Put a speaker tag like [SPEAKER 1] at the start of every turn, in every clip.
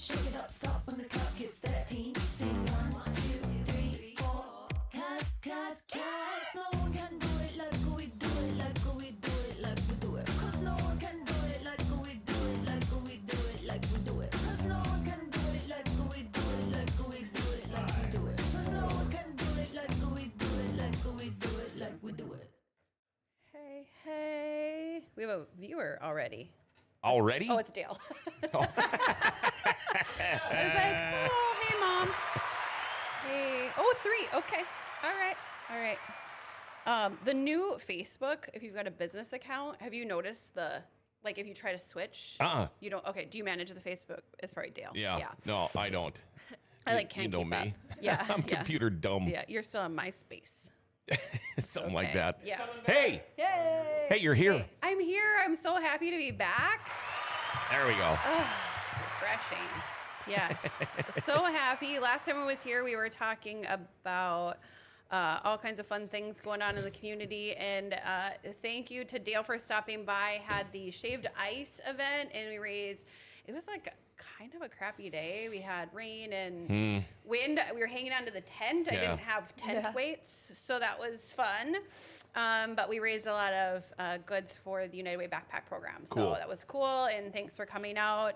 [SPEAKER 1] Shake it up, stop when the clock hits 13. Sing 1, 2, 3, 4. Cause no one can do it like we do it, like we do it, like we do it. Cause no one can do it like we do it, like we do it, like we do it. Cause no one can do it like we do it, like we do it, like we do it. Cause no one can do it like we do it, like we do it, like we do it.
[SPEAKER 2] Hey. We have a viewer already.
[SPEAKER 3] Already?
[SPEAKER 2] Oh, it's Dale. I was like, oh, hey, Mom. Hey. Oh, 3. Okay. All right. The new Facebook, if you've got a business account, have you noticed if you try to switch? You don't? Okay. Do you manage the Facebook? It's probably Dale.
[SPEAKER 3] Yeah. No, I don't.
[SPEAKER 2] I can't
[SPEAKER 3] you know
[SPEAKER 2] keep
[SPEAKER 3] me.
[SPEAKER 2] up. Yeah.
[SPEAKER 3] I'm computer dumb.
[SPEAKER 2] Yeah. You're still on MySpace.
[SPEAKER 3] Something like that.
[SPEAKER 2] Yeah.
[SPEAKER 3] Hey.
[SPEAKER 2] Yay.
[SPEAKER 3] Hey, you're here.
[SPEAKER 2] Hey, I'm here. I'm so happy to be back.
[SPEAKER 3] There we go.
[SPEAKER 2] It's refreshing. Yes. So happy. Last time I was here, we were talking about all kinds of fun things going on in the community. And thank you to Dale for stopping by. Had the Shaved Ice event, and we raised, it was like kind of a crappy day. We had rain and wind. We were hanging onto the tent. I didn't have tent weights, so that was fun. But we raised a lot of goods for the United Way backpack program. So
[SPEAKER 3] Cool.
[SPEAKER 2] that was cool, and thanks for coming out.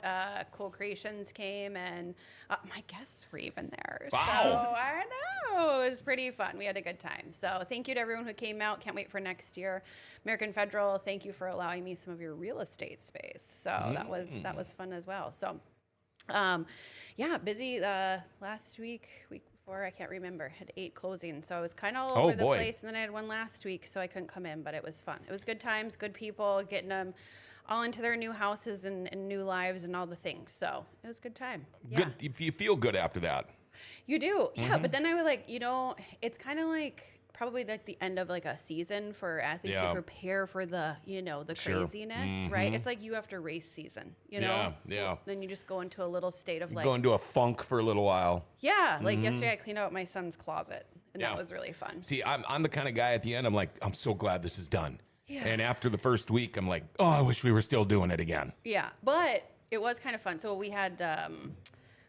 [SPEAKER 2] Cool Creations came, and my guests were even there.
[SPEAKER 3] Wow.
[SPEAKER 2] So I know. It was pretty fun. We had a good time. So thank you to everyone who came out. Can't wait for next year. American Federal, thank you for allowing me some of your real estate space. So that was fun as well. So busy last week before, I can't remember, had 8 closings. So I was kind of all over the place, and then I had one last week, so I couldn't come in, but it was fun. It was good times, good people, getting them all into their new houses and new lives and all the things. So it was a good time. Yeah.
[SPEAKER 3] Good. If you feel good after that.
[SPEAKER 2] You do. Yeah. But then I would it's kind of like probably like the end of like a season for athletes to prepare for the craziness, right? It's like you after race season,
[SPEAKER 3] Yeah.
[SPEAKER 2] Then you just go into a little state of
[SPEAKER 3] Go into a funk for a little while.
[SPEAKER 2] yeah, like yesterday I cleaned out my son's closet, and that was really fun.
[SPEAKER 3] See, I'm the kind of guy at the end, I'm like, I'm so glad this is done. Yeah. And after the first week, I'm like, oh, I wish we were still doing it again.
[SPEAKER 2] Yeah, but it was kind of fun. So we had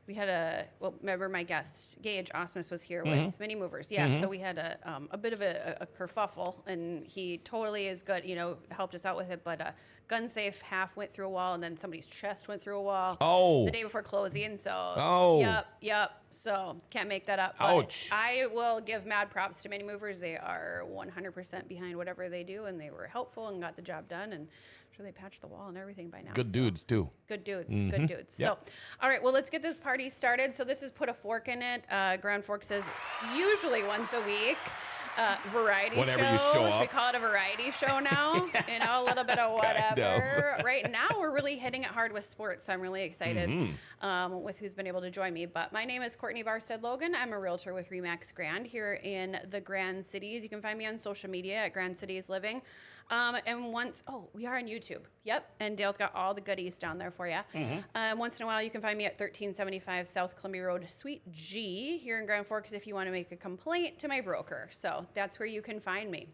[SPEAKER 2] remember my guest, Gage Osmus, was here with Mini Movers. Yeah, so we had a bit of a kerfuffle, and he totally is good, helped us out with it. But gun safe half went through a wall, and then somebody's chest went through a wall.
[SPEAKER 3] Oh.
[SPEAKER 2] The day before closing, so.
[SPEAKER 3] Oh.
[SPEAKER 2] Yep. So can't make that up.
[SPEAKER 3] Ouch.
[SPEAKER 2] But I will give mad props to Mini Movers. They are 100% behind whatever they do, and they were helpful and got the job done, and I'm sure they patched the wall and everything by now.
[SPEAKER 3] Good dudes, too.
[SPEAKER 2] Good dudes. Good dudes.
[SPEAKER 3] Yep.
[SPEAKER 2] So, all right, well, let's get this party started. So this is Put a Fork in It. Grand Forks is usually once a week. Variety
[SPEAKER 3] Whenever
[SPEAKER 2] show.
[SPEAKER 3] you show
[SPEAKER 2] Should we
[SPEAKER 3] up.
[SPEAKER 2] call it a variety show now? A little bit of whatever. Right now, we're really hitting it hard with sports, so I'm really excited with who's been able to join me. But my name is Courtney Barstead Logan. I'm a realtor with Remax Grand here in the Grand Cities. You can find me on social media at Grand Cities Living. We are on YouTube. Yep, and Dale's got all the goodies down there for you. Once in a while, you can find me at 1375 South Columbia Road, Suite G, here in Grand Forks if you want to make a complaint to my broker. So that's where you can find me.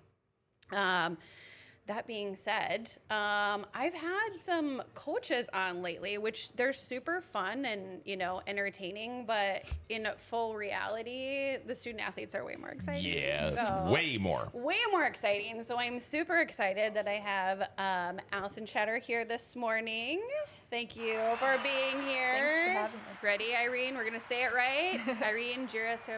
[SPEAKER 2] That being said, I've had some coaches on lately, which they're super fun and, entertaining, but in full reality, the student athletes are way more exciting.
[SPEAKER 3] Yes,
[SPEAKER 2] So-
[SPEAKER 3] way more.
[SPEAKER 2] Way more exciting. So I'm super excited that I have Allison Cheddar here this morning. Thank you for being here.
[SPEAKER 4] Thanks for having us.
[SPEAKER 2] Ready, Irene? We're going to say it right. Irene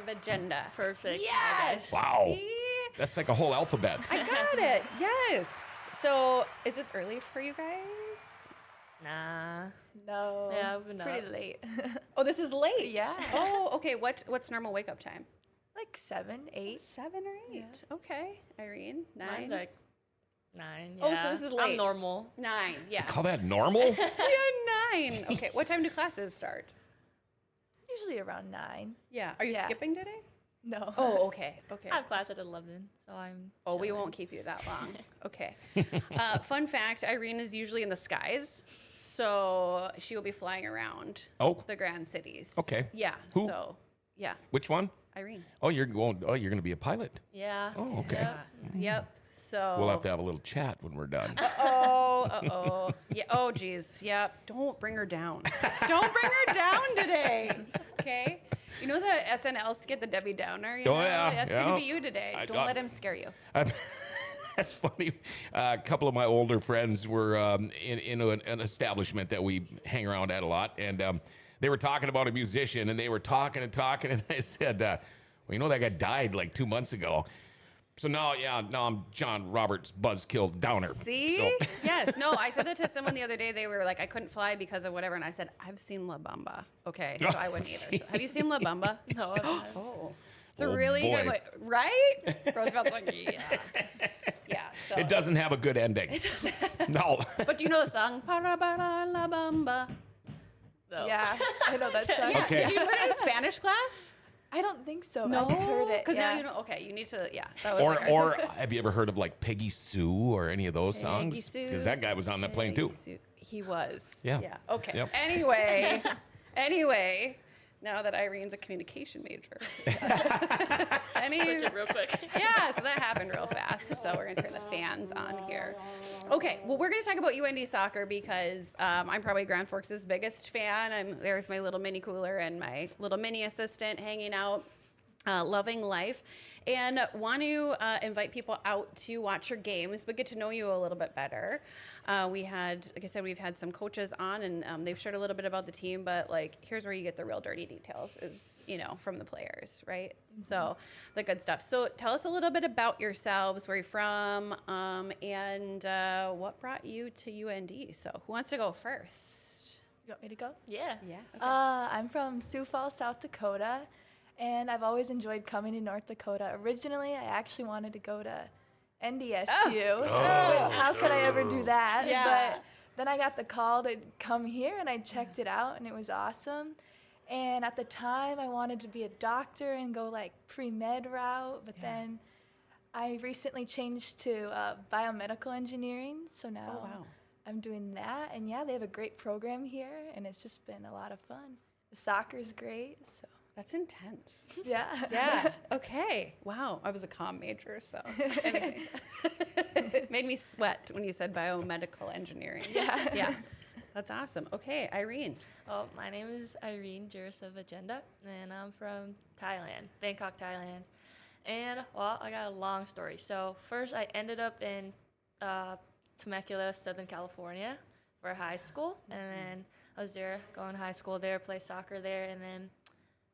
[SPEAKER 2] Agenda.
[SPEAKER 4] Perfect.
[SPEAKER 2] Yes.
[SPEAKER 3] Wow.
[SPEAKER 2] See?
[SPEAKER 3] That's like a whole alphabet.
[SPEAKER 2] I got it. Yes. So is this early for you guys?
[SPEAKER 4] Nah.
[SPEAKER 1] No.
[SPEAKER 4] Yeah, I've been
[SPEAKER 1] pretty
[SPEAKER 4] up.
[SPEAKER 1] late.
[SPEAKER 2] Oh, this is late.
[SPEAKER 1] Yeah.
[SPEAKER 2] Oh, okay. What's normal wake up time?
[SPEAKER 1] Like 7, 8.
[SPEAKER 2] 7 or 8.
[SPEAKER 1] Yeah.
[SPEAKER 2] Okay. Irene, 9.
[SPEAKER 4] Mine's like 9.
[SPEAKER 2] Oh,
[SPEAKER 4] Yeah.
[SPEAKER 2] so this is late.
[SPEAKER 4] I'm normal.
[SPEAKER 2] 9. Yeah.
[SPEAKER 3] Call that normal?
[SPEAKER 2] Yeah, 9. Okay. What time do classes start?
[SPEAKER 1] Usually around 9.
[SPEAKER 2] Yeah. Are you
[SPEAKER 1] Yeah.
[SPEAKER 2] skipping today?
[SPEAKER 1] No.
[SPEAKER 2] Oh, okay. Okay.
[SPEAKER 4] I have class at 11, so I'm.
[SPEAKER 2] Oh, we
[SPEAKER 4] chilling.
[SPEAKER 2] won't keep you that long. Okay. Fun fact, Irene is usually in the skies, so she will be flying around the Grand Cities.
[SPEAKER 3] Okay.
[SPEAKER 2] Yeah.
[SPEAKER 3] Who?
[SPEAKER 2] So, yeah,
[SPEAKER 3] Which one?
[SPEAKER 2] Irene.
[SPEAKER 3] Oh, you're going to be a pilot.
[SPEAKER 4] Yeah.
[SPEAKER 3] Oh, okay.
[SPEAKER 4] Yep.
[SPEAKER 2] Yep. So
[SPEAKER 3] We'll have to have a little chat when we're done.
[SPEAKER 2] Oh. Yeah. Oh, geez. Yep. Don't bring her down. Don't bring her down today. Okay. You know the SNL skit, the Debbie Downer? You
[SPEAKER 3] Oh,
[SPEAKER 2] know?
[SPEAKER 3] yeah,
[SPEAKER 2] That's
[SPEAKER 3] yeah.
[SPEAKER 2] going to be you today.
[SPEAKER 3] I
[SPEAKER 2] Don't
[SPEAKER 3] thought-
[SPEAKER 2] let him scare you.
[SPEAKER 3] That's funny. A couple of my older friends were in an establishment that we hang around at a lot, and they were talking about a musician, and they were talking, and I said, well, you know, that guy died like 2 months ago. So now I'm John Roberts Buzzkill Downer.
[SPEAKER 2] See?
[SPEAKER 3] So,
[SPEAKER 2] Yes. No, I said that to someone the other day. They were like, I couldn't fly because of whatever. And I said, I've seen La Bamba. Okay. So I wouldn't either. So, have you seen La Bamba?
[SPEAKER 4] No, I'm not.
[SPEAKER 2] Oh. It's a
[SPEAKER 3] Oh,
[SPEAKER 2] really
[SPEAKER 3] boy.
[SPEAKER 2] good one. Right? Roosevelt's like, yeah. Yeah. So.
[SPEAKER 3] it doesn't have a good ending. No.
[SPEAKER 2] But do you know the song? Para La Bamba.
[SPEAKER 4] No.
[SPEAKER 5] Yeah, I know that song.
[SPEAKER 2] Yeah.
[SPEAKER 3] Okay.
[SPEAKER 2] Did you learn it in Spanish class?
[SPEAKER 5] I don't think so. I just heard it.
[SPEAKER 2] Because
[SPEAKER 5] yeah.
[SPEAKER 2] now you know. Okay, you need to. Yeah. That was
[SPEAKER 3] Or,
[SPEAKER 2] like our-
[SPEAKER 3] or have you ever heard of like Peggy Sue or any of those songs?
[SPEAKER 2] Peggy Sue.
[SPEAKER 3] Because that guy was on that plane too.
[SPEAKER 2] He was.
[SPEAKER 3] Yeah.
[SPEAKER 2] Yeah. Okay.
[SPEAKER 3] Yep.
[SPEAKER 2] Anyway. Now that Irene's a communication major.
[SPEAKER 4] Switch it real quick.
[SPEAKER 2] Yeah, so that happened real fast. So we're going to turn the fans on here. Okay, well, we're going to talk about UND Soccer because I'm probably Grand Forks' biggest fan. I'm there with my little mini cooler and my little mini assistant hanging out. Loving life, and want to invite people out to watch your games, but get to know you a little bit better. We had, like I said, we've had some coaches on, and they've shared a little bit about the team, but like, here's where you get the real dirty details is, you know, from the players, right? Mm-hmm. So the good stuff. So tell us a little bit about yourselves, where you're from, and what brought you to UND. So who wants to go first?
[SPEAKER 5] You want me to go?
[SPEAKER 4] Yeah.
[SPEAKER 2] Yeah.
[SPEAKER 5] I'm from Sioux Falls, South Dakota, and I've always enjoyed coming to North Dakota. Originally, I actually wanted to go to NDSU, which how could I ever do that?
[SPEAKER 2] Yeah.
[SPEAKER 5] But then I got the call to come here, and I checked it out, and it was awesome. And at the time, I wanted to be a doctor and go like pre-med route, but then I recently changed to biomedical engineering, so now
[SPEAKER 2] wow.
[SPEAKER 5] I'm doing that. And yeah, they have a great program here, and it's just been a lot of fun. The soccer's great, so
[SPEAKER 2] That's intense.
[SPEAKER 5] yeah.
[SPEAKER 2] Yeah. Okay. Wow. I was a comm major, so anyway. It made me sweat when you said biomedical engineering.
[SPEAKER 5] Yeah.
[SPEAKER 2] Yeah. That's awesome. Okay, Irene.
[SPEAKER 4] Oh, my name is Irene Jurisavagenda, and I'm from Thailand, Bangkok, Thailand. And, well, I got a long story. So first, I ended up in Temecula, Southern California for high school. And then I was there, going to high school there, play soccer there. And then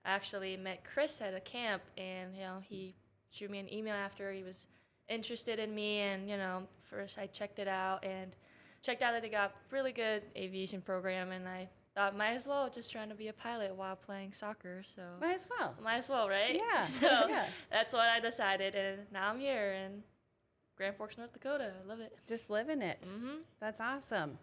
[SPEAKER 4] I actually met Chris at a camp, and, you know, he shoot me an email after he was interested in me. And, you know, first I checked it out and checked out that they got really good aviation program, and I thought might as well just trying to be a pilot while playing soccer. So
[SPEAKER 2] Might as well.
[SPEAKER 4] might as well, right?
[SPEAKER 2] Yeah.
[SPEAKER 4] So
[SPEAKER 2] Yeah.
[SPEAKER 4] that's what I decided, and now I'm here in Grand Forks, North Dakota. I love it.
[SPEAKER 2] Just living it.
[SPEAKER 4] Mhm.
[SPEAKER 2] That's awesome.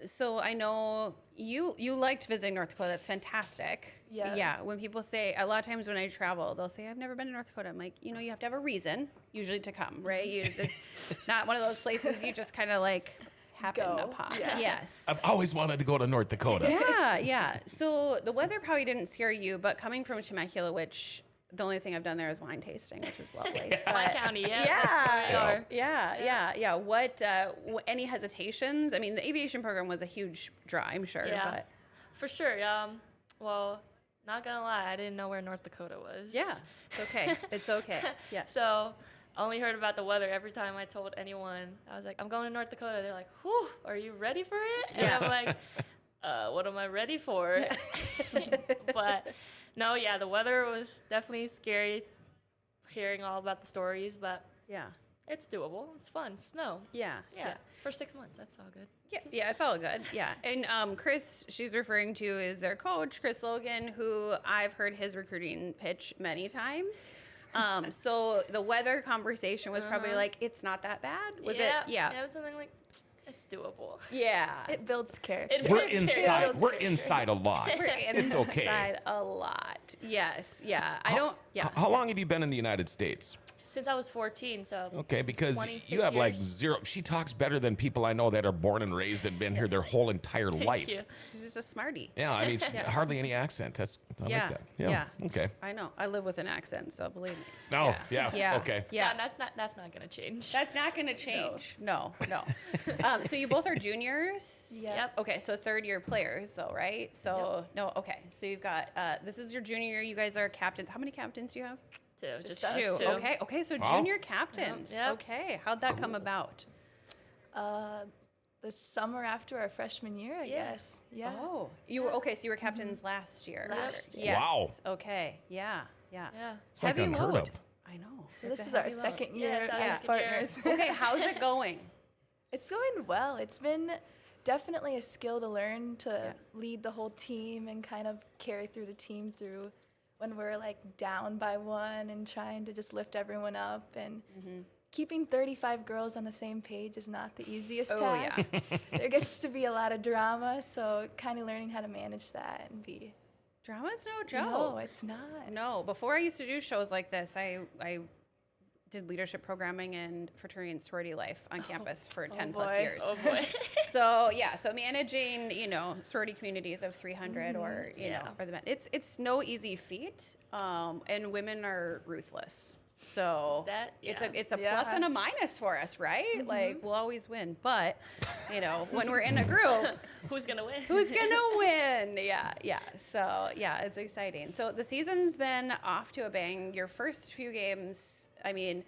[SPEAKER 2] So I know you liked visiting North Dakota. That's fantastic.
[SPEAKER 5] Yeah.
[SPEAKER 2] Yeah. When people say, a lot of times when I travel, they'll say, I've never been to North Dakota. I'm like, you know, you have to have a reason usually to come, right? It's not one of those places you just kind of like happen
[SPEAKER 5] Go.
[SPEAKER 2] upon.
[SPEAKER 5] Yeah.
[SPEAKER 2] Yes.
[SPEAKER 3] I've always wanted to go to North Dakota.
[SPEAKER 2] Yeah. Yeah. So the weather probably didn't scare you, but coming from Temecula, which the only thing I've done there is wine tasting, which is lovely.
[SPEAKER 4] My
[SPEAKER 2] But-
[SPEAKER 4] county, yeah.
[SPEAKER 2] Yeah,
[SPEAKER 4] That's where we are.
[SPEAKER 2] yeah. What? Any hesitations? I mean, the aviation program was a huge draw, I'm sure.
[SPEAKER 4] Yeah.
[SPEAKER 2] But
[SPEAKER 4] For sure. Well, not gonna lie, I didn't know where North Dakota was.
[SPEAKER 2] yeah, it's okay. It's okay. Yeah.
[SPEAKER 4] So I only heard about the weather every time I told anyone. I was like, I'm going to North Dakota. They're like, whew, are you ready for it? And
[SPEAKER 2] Yeah.
[SPEAKER 4] I'm like, what am I ready for? But no, yeah, the weather was definitely scary hearing all about the stories, but
[SPEAKER 2] Yeah.
[SPEAKER 4] it's doable. It's fun. Snow.
[SPEAKER 2] Yeah.
[SPEAKER 4] Yeah. For 6 months. That's all good.
[SPEAKER 2] Yeah, it's all good. Yeah. And Chris, she's referring to is their coach, Chris Logan, who I've heard his recruiting pitch many times. So the weather conversation was probably like, it's not that bad. Was it? Yeah.
[SPEAKER 4] It was something like, it's doable.
[SPEAKER 2] Yeah.
[SPEAKER 5] It builds character.
[SPEAKER 4] It
[SPEAKER 3] We're
[SPEAKER 4] builds
[SPEAKER 3] inside.
[SPEAKER 4] character.
[SPEAKER 3] We're inside a lot. It's okay.
[SPEAKER 2] Inside a lot. Yes. Yeah. I don't. Yeah.
[SPEAKER 3] How long have you been in the United States?
[SPEAKER 4] Since I was 14, so
[SPEAKER 3] Okay,
[SPEAKER 4] since
[SPEAKER 3] because
[SPEAKER 4] 26
[SPEAKER 3] you have like
[SPEAKER 4] years.
[SPEAKER 3] zero. She talks better than people I know that are born and raised and been here their whole entire life.
[SPEAKER 4] you.
[SPEAKER 2] She's just a smartie.
[SPEAKER 3] Yeah, I mean, hardly any accent. I
[SPEAKER 2] Yeah,
[SPEAKER 3] like that. Yeah. Okay.
[SPEAKER 2] I know. I live with an accent, so believe me.
[SPEAKER 3] Oh, yeah.
[SPEAKER 2] Yeah.
[SPEAKER 3] Okay.
[SPEAKER 2] Yeah.
[SPEAKER 4] Yeah, that's not gonna change.
[SPEAKER 2] That's not going to change. No. So you both are juniors?
[SPEAKER 4] Yep.
[SPEAKER 2] Okay, so third-year players, though, right? So, no, okay. So you've got, this is your junior year. You guys are captains. How many captains do you have?
[SPEAKER 4] Just
[SPEAKER 5] us
[SPEAKER 4] us
[SPEAKER 5] two.
[SPEAKER 2] Okay, so
[SPEAKER 3] Wow.
[SPEAKER 2] junior captains.
[SPEAKER 4] Yep.
[SPEAKER 2] Okay, how'd that come about?
[SPEAKER 5] The summer after our freshman year, I guess. Yeah.
[SPEAKER 2] Oh, you were, okay, so you were captains last year.
[SPEAKER 5] Last year.
[SPEAKER 2] Yes.
[SPEAKER 3] Wow.
[SPEAKER 2] Okay, yeah.
[SPEAKER 4] Yeah.
[SPEAKER 3] It's like
[SPEAKER 2] Heavy
[SPEAKER 3] unheard
[SPEAKER 2] load.
[SPEAKER 3] of.
[SPEAKER 2] I know.
[SPEAKER 5] So
[SPEAKER 2] It's
[SPEAKER 5] this
[SPEAKER 2] a
[SPEAKER 5] is our
[SPEAKER 2] heavy load.
[SPEAKER 5] second
[SPEAKER 4] Yeah,
[SPEAKER 5] year
[SPEAKER 4] it's our
[SPEAKER 5] as
[SPEAKER 4] second year.
[SPEAKER 5] partners.
[SPEAKER 2] Okay, how's it going?
[SPEAKER 5] It's going well. It's been definitely a skill to learn to
[SPEAKER 2] Yeah.
[SPEAKER 5] lead the whole team and kind of carry through the team through when we're like down by one and trying to just lift everyone up. And keeping 35 girls on the same page is not the easiest
[SPEAKER 2] Oh, yeah.
[SPEAKER 5] task. There gets to be a lot of drama, so kind of learning how to manage that and be.
[SPEAKER 2] Drama's no joke.
[SPEAKER 5] No, it's not.
[SPEAKER 2] No, before I used to do shows like this, I did leadership programming and fraternity and sorority life on campus for 10 plus
[SPEAKER 5] boy.
[SPEAKER 2] years.
[SPEAKER 4] Oh boy.
[SPEAKER 2] So yeah, so managing, sorority communities of 300 or,
[SPEAKER 4] Yeah.
[SPEAKER 2] or the men, it's no easy feat. And women are ruthless. So
[SPEAKER 4] That-
[SPEAKER 2] it's
[SPEAKER 4] yeah.
[SPEAKER 2] a
[SPEAKER 5] Yeah.
[SPEAKER 2] plus and a minus for us, right? Like we'll always win, but when we're in a group,
[SPEAKER 4] Who's gonna win?
[SPEAKER 2] who's gonna win? Yeah. So yeah, it's exciting. So the season's been off to a bang. Your first few games, I mean,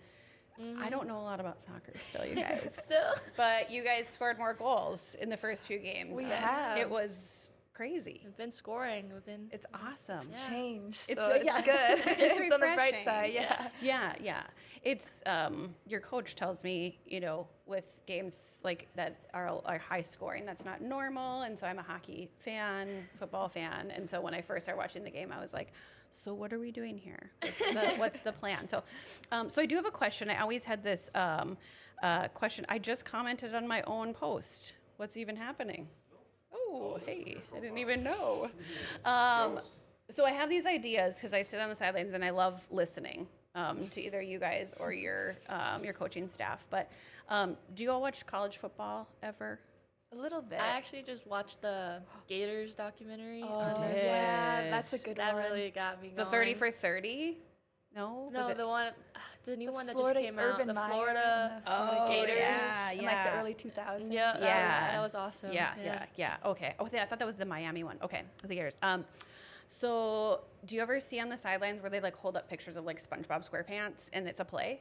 [SPEAKER 2] I don't know a lot about soccer still, you guys.
[SPEAKER 4] Still.
[SPEAKER 2] But you guys scored more goals in the first few games.
[SPEAKER 5] We
[SPEAKER 2] than-
[SPEAKER 5] have.
[SPEAKER 2] It was crazy.
[SPEAKER 4] We've been scoring. We've been.
[SPEAKER 2] It's awesome.
[SPEAKER 4] Yeah.
[SPEAKER 5] Change. So
[SPEAKER 2] It's-
[SPEAKER 5] it's,
[SPEAKER 2] yeah.
[SPEAKER 5] good.
[SPEAKER 2] It's
[SPEAKER 5] It's on the bright
[SPEAKER 2] refreshing.
[SPEAKER 5] side, yeah.
[SPEAKER 2] Yeah. It's your coach tells me, with games like that are high scoring, that's not normal. And so I'm a hockey fan, football fan, and so when I first started watching the game, I was like, so what are we doing here? What's the plan? So, so I do have a question. I always had this question. I just commented on my own post. What's even happening? Oh, hey, I didn't even know. So I have these ideas because I sit on the sidelines and I love listening to either you guys or your coaching staff. But do you all watch college football ever?
[SPEAKER 5] A little bit.
[SPEAKER 4] I actually just watched the Gators documentary.
[SPEAKER 5] Oh,
[SPEAKER 4] on Netflix.
[SPEAKER 5] yeah, that's a good
[SPEAKER 4] That
[SPEAKER 5] one.
[SPEAKER 4] really got me
[SPEAKER 2] The
[SPEAKER 4] going.
[SPEAKER 2] 30 for 30? No?
[SPEAKER 4] No,
[SPEAKER 2] Was it-
[SPEAKER 4] the new one that
[SPEAKER 5] Florida
[SPEAKER 4] just came
[SPEAKER 5] Urban
[SPEAKER 4] out. The
[SPEAKER 5] Meyer
[SPEAKER 4] Florida
[SPEAKER 5] and the Florida
[SPEAKER 2] Oh,
[SPEAKER 4] Gators.
[SPEAKER 2] yeah,
[SPEAKER 5] in like
[SPEAKER 2] yeah.
[SPEAKER 5] the early 2000s.
[SPEAKER 4] Yeah,
[SPEAKER 2] Yeah.
[SPEAKER 4] that was awesome.
[SPEAKER 2] Yeah. Okay. Oh, I thought that was the Miami one. Okay, the Gators. So do you ever see on the sidelines where they like hold up pictures of like SpongeBob SquarePants and it's a play?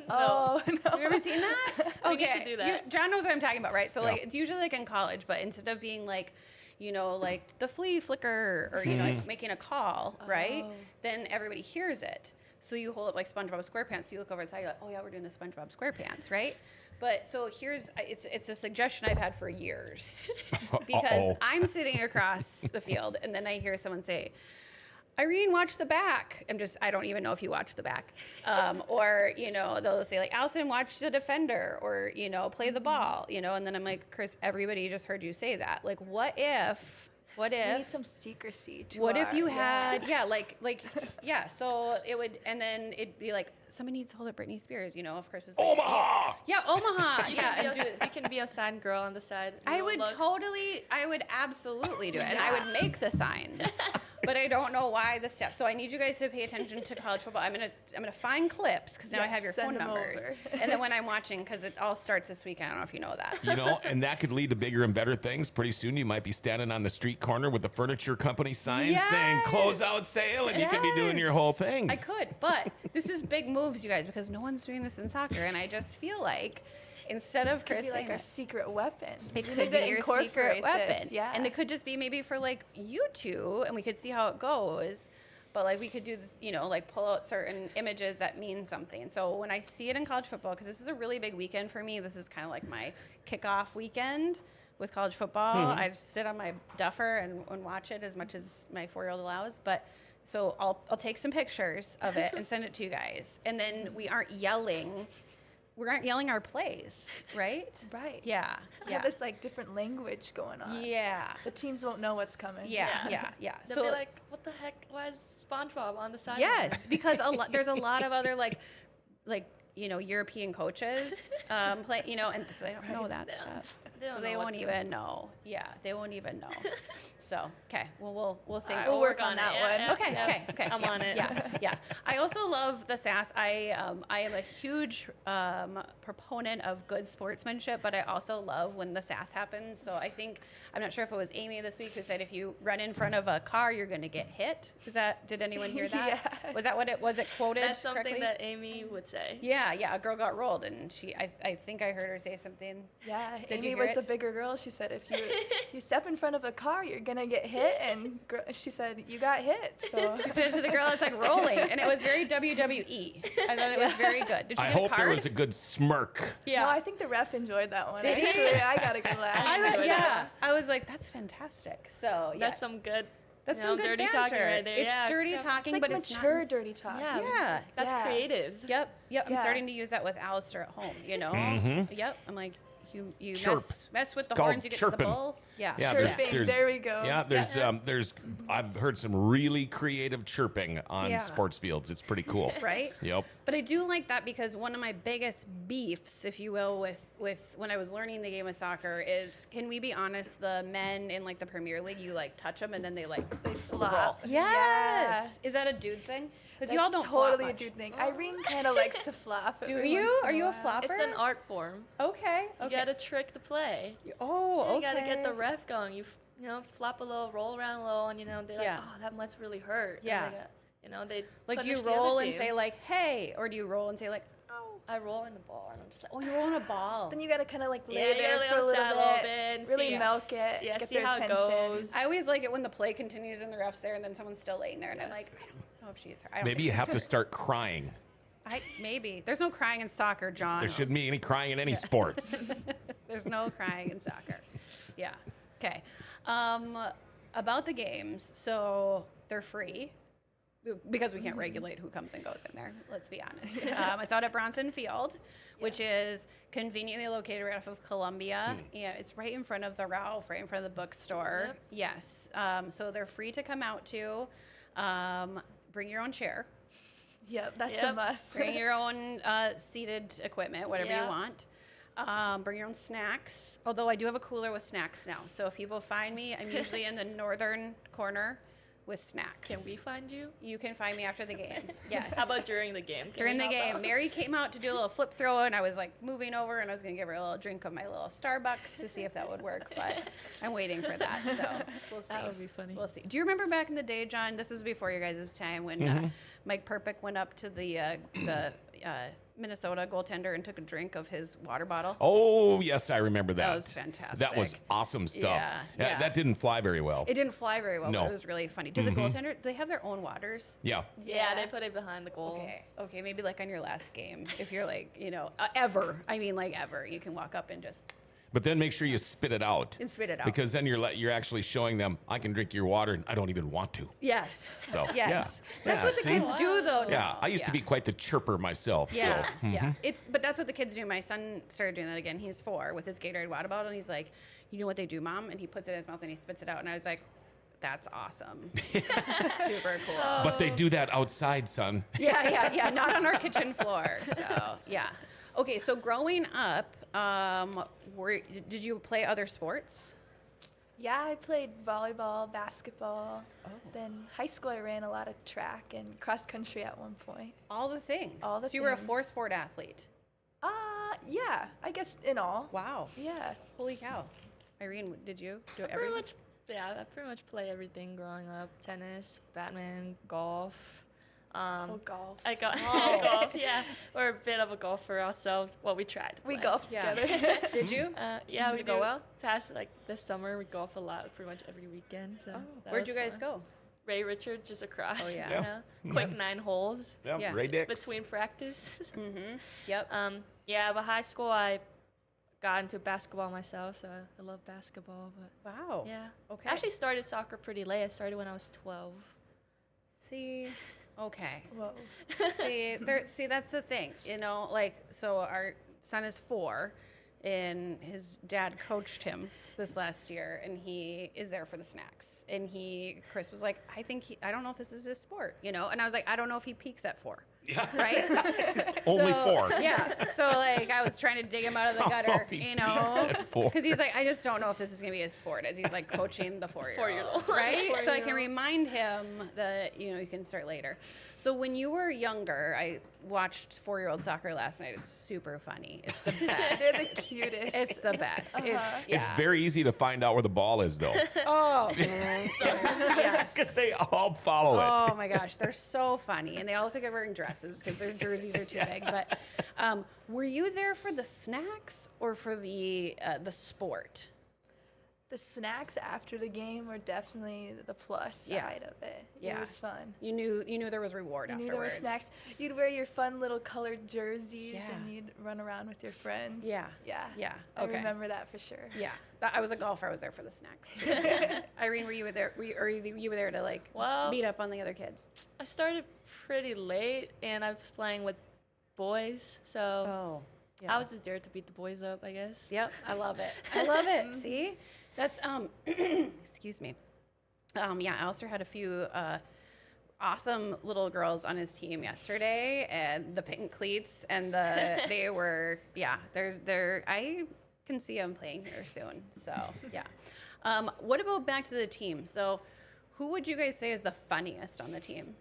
[SPEAKER 5] Oh, no.
[SPEAKER 2] Have you ever seen that?
[SPEAKER 4] We need to do that.
[SPEAKER 2] John knows what I'm talking about, right? So like
[SPEAKER 3] Yeah.
[SPEAKER 2] it's usually like in college, but instead of being like, like the flea flicker or like making a call, right?
[SPEAKER 5] Oh.
[SPEAKER 2] Then everybody hears it. So you hold up like SpongeBob SquarePants. So you look over the side, you're like, oh yeah, we're doing the SpongeBob SquarePants, right? But so it's a suggestion I've had for years because
[SPEAKER 3] Uh-oh.
[SPEAKER 2] I'm sitting across the field and then I hear someone say, Irene, watch the back. I don't even know if you watch the back. Or, they'll say like, Allison, watch the defender or, play the ball, and then I'm like, Chris, everybody just heard you say that. Like, what if,
[SPEAKER 5] We need some secrecy to
[SPEAKER 2] what if you
[SPEAKER 5] yeah.
[SPEAKER 2] had, so it would, and then it'd be like, somebody needs to hold up Britney Spears, of course. It's like,
[SPEAKER 3] Omaha!
[SPEAKER 2] Yeah, Omaha.
[SPEAKER 4] You
[SPEAKER 2] Yeah.
[SPEAKER 4] can
[SPEAKER 2] and
[SPEAKER 4] be
[SPEAKER 2] do-
[SPEAKER 4] a, you can be a sign girl on the side.
[SPEAKER 2] I
[SPEAKER 4] Little
[SPEAKER 2] would
[SPEAKER 4] look.
[SPEAKER 2] I would absolutely do it. And I would make the signs. But I don't know why the steps. So I need you guys to pay attention to college football. I'm gonna find clips because now I
[SPEAKER 5] Yes,
[SPEAKER 2] have your
[SPEAKER 5] send
[SPEAKER 2] phone
[SPEAKER 5] them
[SPEAKER 2] numbers.
[SPEAKER 5] over.
[SPEAKER 2] And then when I'm watching, because it all starts this week, I don't know if you know that.
[SPEAKER 3] And that could lead to bigger and better things. Pretty soon you might be standing on the street corner with the furniture company sign saying
[SPEAKER 2] Yes.
[SPEAKER 3] closeout sale, and you could be doing your whole thing.
[SPEAKER 2] I could, but this is big moves, you guys, because no one's doing this in soccer, and I just feel like instead of
[SPEAKER 5] Could
[SPEAKER 2] Chris
[SPEAKER 5] be like
[SPEAKER 2] saying
[SPEAKER 5] our
[SPEAKER 2] that-
[SPEAKER 5] secret weapon.
[SPEAKER 2] it
[SPEAKER 5] We
[SPEAKER 2] could
[SPEAKER 5] need
[SPEAKER 2] be
[SPEAKER 5] to
[SPEAKER 2] your
[SPEAKER 5] incorporate
[SPEAKER 2] secret weapon.
[SPEAKER 5] this, yeah.
[SPEAKER 2] And it could just be maybe for like you two, and we could see how it goes. But like we could do, like pull out certain images that mean something. So when I see it in college football, because this is a really big weekend for me, this is kind of like my kickoff weekend with college football. I just sit on my duffer and watch it as much as my 4-year-old allows. But so I'll take some pictures of it and send it to you guys. And then we aren't yelling we aren't yelling our plays, right?
[SPEAKER 5] Right.
[SPEAKER 2] Yeah.
[SPEAKER 5] We
[SPEAKER 2] Yeah.
[SPEAKER 5] have this like different language going on.
[SPEAKER 2] Yeah.
[SPEAKER 5] The teams won't know what's coming.
[SPEAKER 2] Yeah.
[SPEAKER 4] They'll be like, what the heck? Why is SpongeBob on the sideline?
[SPEAKER 2] Yes, because there's a lot of other like European coaches play, and so they don't know that stuff.
[SPEAKER 4] They don't
[SPEAKER 2] So
[SPEAKER 4] know
[SPEAKER 2] they won't
[SPEAKER 4] what's
[SPEAKER 2] even know. Yeah, they won't even know. So, okay. Well, we'll think.
[SPEAKER 4] Alright,
[SPEAKER 5] We'll work on that
[SPEAKER 4] it.
[SPEAKER 5] one.
[SPEAKER 2] Okay.
[SPEAKER 4] I'm
[SPEAKER 2] yeah,
[SPEAKER 4] on it.
[SPEAKER 2] Yeah. I also love the sass. I am a huge proponent of good sportsmanship, but I also love when the sass happens. So I'm not sure if it was Amy this week who said if you run in front of a car, you're going to get hit. Did anyone hear that?
[SPEAKER 5] Yeah.
[SPEAKER 2] Was that what it was? It quoted
[SPEAKER 4] That's something
[SPEAKER 2] correctly?
[SPEAKER 4] that Amy would say.
[SPEAKER 2] Yeah. A girl got rolled, and I think I heard her say something.
[SPEAKER 5] Yeah,
[SPEAKER 2] Did you
[SPEAKER 5] Amy
[SPEAKER 2] hear
[SPEAKER 5] was the
[SPEAKER 2] it?
[SPEAKER 5] bigger girl. She said, if you step in front of a car, you're gonna get hit. And she said, you got hit. So
[SPEAKER 2] She said to the girl, it's like rolling, and it was very WWE. I thought it was very good. Did you
[SPEAKER 3] I
[SPEAKER 2] get a
[SPEAKER 3] hope
[SPEAKER 2] card?
[SPEAKER 3] there was a good smirk.
[SPEAKER 2] Yeah.
[SPEAKER 5] No, I think the ref enjoyed that one.
[SPEAKER 2] Did he?
[SPEAKER 5] Actually, I got a good laugh.
[SPEAKER 2] I was like, that's fantastic. So yeah,
[SPEAKER 4] That's some good,
[SPEAKER 2] that's
[SPEAKER 4] you know,
[SPEAKER 2] some good
[SPEAKER 4] dirty
[SPEAKER 2] banter.
[SPEAKER 4] talking right there.
[SPEAKER 2] It's
[SPEAKER 4] Yeah,
[SPEAKER 2] dirty
[SPEAKER 4] crap.
[SPEAKER 2] talking,
[SPEAKER 5] It's like
[SPEAKER 2] but
[SPEAKER 5] mature
[SPEAKER 2] it's
[SPEAKER 5] dirty talk.
[SPEAKER 4] Yeah.
[SPEAKER 2] not. Yeah.
[SPEAKER 4] That's
[SPEAKER 5] Yeah.
[SPEAKER 4] creative.
[SPEAKER 2] Yep. I'm
[SPEAKER 5] Yeah.
[SPEAKER 2] starting to use that with Alistair at home. Yep. I'm like, you
[SPEAKER 3] Chirp.
[SPEAKER 2] mess with
[SPEAKER 3] It's
[SPEAKER 2] the
[SPEAKER 3] called
[SPEAKER 2] horns, you get
[SPEAKER 3] chirping.
[SPEAKER 2] the bull. Yeah.
[SPEAKER 3] Yeah,
[SPEAKER 5] Chirping. There we go.
[SPEAKER 3] Yeah, there's I've heard some really creative chirping on
[SPEAKER 2] Yeah.
[SPEAKER 3] sports fields. It's pretty cool.
[SPEAKER 2] Right?
[SPEAKER 3] Yep.
[SPEAKER 2] But I do like that because one of my biggest beefs, if you will, with when I was learning the game of soccer is, can we be honest, the men in like the Premier League, you like touch them and then they like
[SPEAKER 5] They flop.
[SPEAKER 2] roll.
[SPEAKER 5] Yeah.
[SPEAKER 2] Yes. Is that a dude thing? Because
[SPEAKER 5] That's
[SPEAKER 2] you all don't
[SPEAKER 5] totally
[SPEAKER 2] flop
[SPEAKER 5] a
[SPEAKER 2] much.
[SPEAKER 5] dude thing. Irene kind of likes to flop.
[SPEAKER 2] Do
[SPEAKER 5] every
[SPEAKER 2] you?
[SPEAKER 5] once in
[SPEAKER 2] Are you a
[SPEAKER 5] while.
[SPEAKER 2] flopper?
[SPEAKER 4] It's an art form.
[SPEAKER 2] Okay.
[SPEAKER 4] You gotta trick the play.
[SPEAKER 2] Oh,
[SPEAKER 4] You
[SPEAKER 2] okay.
[SPEAKER 4] gotta get the ref going. You know, flop a little, roll around a little, and they're
[SPEAKER 2] Yeah.
[SPEAKER 4] like, oh, that must really hurt. And
[SPEAKER 2] Yeah.
[SPEAKER 4] they
[SPEAKER 2] Like, do you
[SPEAKER 4] punish the other
[SPEAKER 2] roll and
[SPEAKER 4] team.
[SPEAKER 2] say like, hey, or do you roll and say like, oh?
[SPEAKER 4] I roll in the ball, and I'm just like,
[SPEAKER 2] Oh, you're on a ball.
[SPEAKER 5] Then you gotta kind of like
[SPEAKER 4] Yeah,
[SPEAKER 5] lay
[SPEAKER 4] you
[SPEAKER 5] there
[SPEAKER 4] gotta lay
[SPEAKER 5] for
[SPEAKER 4] on
[SPEAKER 5] a
[SPEAKER 4] the
[SPEAKER 5] little
[SPEAKER 4] side a
[SPEAKER 5] bit,
[SPEAKER 4] little bit and
[SPEAKER 5] really
[SPEAKER 4] see-
[SPEAKER 5] milk it,
[SPEAKER 4] yeah,
[SPEAKER 5] get
[SPEAKER 4] see
[SPEAKER 5] their
[SPEAKER 4] how it
[SPEAKER 5] attention.
[SPEAKER 4] goes.
[SPEAKER 2] I always like it when the play continues and the ref's there and then someone's still laying there and I'm like, I don't know if she's her. I don't
[SPEAKER 3] Maybe
[SPEAKER 2] think
[SPEAKER 3] you have to start crying.
[SPEAKER 2] maybe. There's no crying in soccer, John.
[SPEAKER 3] There shouldn't be any crying in any sports.
[SPEAKER 2] There's no crying in soccer. Yeah. Okay. About the games, so they're free because we can't regulate who comes and goes in there. Let's be honest. It's out at Bronson Field, which is conveniently located right off of Columbia. Yeah, it's right in front of the Ralph, right in front of the bookstore.
[SPEAKER 4] Yep.
[SPEAKER 2] Yes. So they're free to come out to. Bring your own chair.
[SPEAKER 5] Yep, that's a
[SPEAKER 4] Yep.
[SPEAKER 5] must.
[SPEAKER 2] Bring your own seated equipment, whatever
[SPEAKER 4] Yeah.
[SPEAKER 2] you want. Bring your own snacks. Although I do have a cooler with snacks now. So if people find me, I'm usually in the northern corner with snacks.
[SPEAKER 4] Can we find you?
[SPEAKER 2] You can find me after the game. Yes.
[SPEAKER 4] How about during the game? Can
[SPEAKER 2] During
[SPEAKER 4] we
[SPEAKER 2] the
[SPEAKER 4] hop
[SPEAKER 2] game?
[SPEAKER 4] out?
[SPEAKER 2] Mary came out to do a little flip throw, and I was like moving over, and I was going to give her a little drink of my little Starbucks to see if that would work. But I'm waiting for that. So we'll see.
[SPEAKER 4] That would be funny.
[SPEAKER 2] We'll see. Do you remember back in the day, John? This was before your guys' time when Mike Perpick went up to the Minnesota goaltender and took a drink of his water bottle.
[SPEAKER 3] Oh, yes, I remember that.
[SPEAKER 2] That was fantastic.
[SPEAKER 3] That was awesome stuff.
[SPEAKER 2] Yeah.
[SPEAKER 3] That didn't fly very well.
[SPEAKER 2] It didn't fly very well,
[SPEAKER 3] No.
[SPEAKER 2] but it was really funny. Did the goaltender? Do they have their own waters?
[SPEAKER 3] Yeah.
[SPEAKER 4] Yeah, they put it behind the goal.
[SPEAKER 2] Okay, maybe like on your last game, if you're like, ever. I mean, like ever, you can walk up and just
[SPEAKER 3] But then make sure you spit it out.
[SPEAKER 2] and spit it out.
[SPEAKER 3] Because then you're actually showing them, I can drink your water and I don't even want to.
[SPEAKER 2] yes,
[SPEAKER 3] So,
[SPEAKER 2] yes,
[SPEAKER 3] yeah.
[SPEAKER 2] that's
[SPEAKER 3] Yeah,
[SPEAKER 2] what the
[SPEAKER 3] see?
[SPEAKER 2] kids do, though.
[SPEAKER 3] Yeah,
[SPEAKER 2] now.
[SPEAKER 3] I used to be quite the chirper myself.
[SPEAKER 2] Yeah,
[SPEAKER 3] So.
[SPEAKER 2] yeah. But that's what the kids do. My son started doing that again. He's 4 with his Gatorade water bottle, and he's like, "You know what they do, Mom?" And he puts it in his mouth and he spits it out. And I was like, "That's awesome, super cool."
[SPEAKER 3] But they do that outside, son.
[SPEAKER 2] Yeah. Not on our kitchen floor. So yeah. Okay, so growing up, did you play other sports?
[SPEAKER 5] Yeah, I played volleyball, basketball.
[SPEAKER 2] Oh.
[SPEAKER 5] Then high school, I ran a lot of track and cross country at one point.
[SPEAKER 2] All the things.
[SPEAKER 5] All the
[SPEAKER 2] so you were a
[SPEAKER 5] things.
[SPEAKER 2] 4-sport athlete.
[SPEAKER 5] Yeah, I guess in all.
[SPEAKER 2] Wow.
[SPEAKER 5] Yeah.
[SPEAKER 2] Holy cow. Irene, did you do
[SPEAKER 4] Pretty
[SPEAKER 2] everything?
[SPEAKER 4] much, yeah, I pretty much play everything growing up. Tennis, badminton, golf.
[SPEAKER 5] Golf.
[SPEAKER 4] I got
[SPEAKER 2] Oh.
[SPEAKER 4] golf, yeah. We're a bit of a golfer ourselves. Well, we tried. to
[SPEAKER 5] We
[SPEAKER 4] play.
[SPEAKER 5] golfed
[SPEAKER 2] Yeah.
[SPEAKER 5] together.
[SPEAKER 2] Did you?
[SPEAKER 4] Yeah,
[SPEAKER 2] Did
[SPEAKER 4] we
[SPEAKER 2] it go
[SPEAKER 4] do.
[SPEAKER 2] well?
[SPEAKER 4] Past this summer, we golf a lot, pretty much every weekend. So that
[SPEAKER 2] Oh, Where'd you
[SPEAKER 4] was
[SPEAKER 2] guys
[SPEAKER 4] fun.
[SPEAKER 2] go?
[SPEAKER 4] Ray Richards, just across.
[SPEAKER 2] Oh, yeah.
[SPEAKER 4] You know? Quick 9 holes
[SPEAKER 2] Yeah.
[SPEAKER 3] Ray Dix.
[SPEAKER 4] between practice.
[SPEAKER 2] Mm-hmm. Yep.
[SPEAKER 4] Yeah, but high school I got into basketball myself, so I love basketball. But
[SPEAKER 2] Wow.
[SPEAKER 4] yeah,
[SPEAKER 2] Okay.
[SPEAKER 4] I actually started soccer pretty late. I started when I was 12.
[SPEAKER 2] See, okay.
[SPEAKER 5] Whoa.
[SPEAKER 2] See, that's the thing, so son is 4, and his dad coached him this last year, and he is there for the snacks. And Chris was like, I don't know if this is his sport, And I was like, I don't know if he peaks at 4.
[SPEAKER 3] Yeah.
[SPEAKER 2] Right?
[SPEAKER 3] Only 4.
[SPEAKER 2] Yeah. So like I was trying to dig him out of the gutter, because he's like, I just don't know if this is gonna be his sport, as he's like coaching the 4-year-olds, right? So I can remind him that you can start later. So when you were younger, I watched 4-year-old soccer last night. It's super funny. It's the best.
[SPEAKER 5] They're the cutest.
[SPEAKER 2] It's the best.
[SPEAKER 3] It's very easy to find out where the ball is, though.
[SPEAKER 2] Oh, yes.
[SPEAKER 3] Because they all follow it.
[SPEAKER 2] Oh my gosh, they're so funny, and they all look like they're wearing dresses because their jerseys are too big. But were you there for the snacks or for the sport?
[SPEAKER 5] The snacks after the game were definitely the plus side of it.
[SPEAKER 2] Yeah.
[SPEAKER 5] It was fun.
[SPEAKER 2] You knew there was reward
[SPEAKER 5] You
[SPEAKER 2] afterwards.
[SPEAKER 5] knew there were snacks. You'd wear your fun little colored jerseys and you'd run around with your friends.
[SPEAKER 2] Yeah.
[SPEAKER 5] Yeah.
[SPEAKER 2] Yeah.
[SPEAKER 5] I
[SPEAKER 2] Okay.
[SPEAKER 5] remember that for sure.
[SPEAKER 2] Yeah. I was a golfer. I was there for the snacks too. Irene, were you there? You were there to like meet up on the other kids?
[SPEAKER 4] I started pretty late, and I was playing with boys, so I was just there to beat the boys up, I guess.
[SPEAKER 2] Yep. I love it. I love it. See? That's excuse me. Alistair had a few awesome little girls on his team yesterday, and the pink cleats, and they were I can see them playing here soon. So what about back to the team? So who would you guys say is the funniest on the team?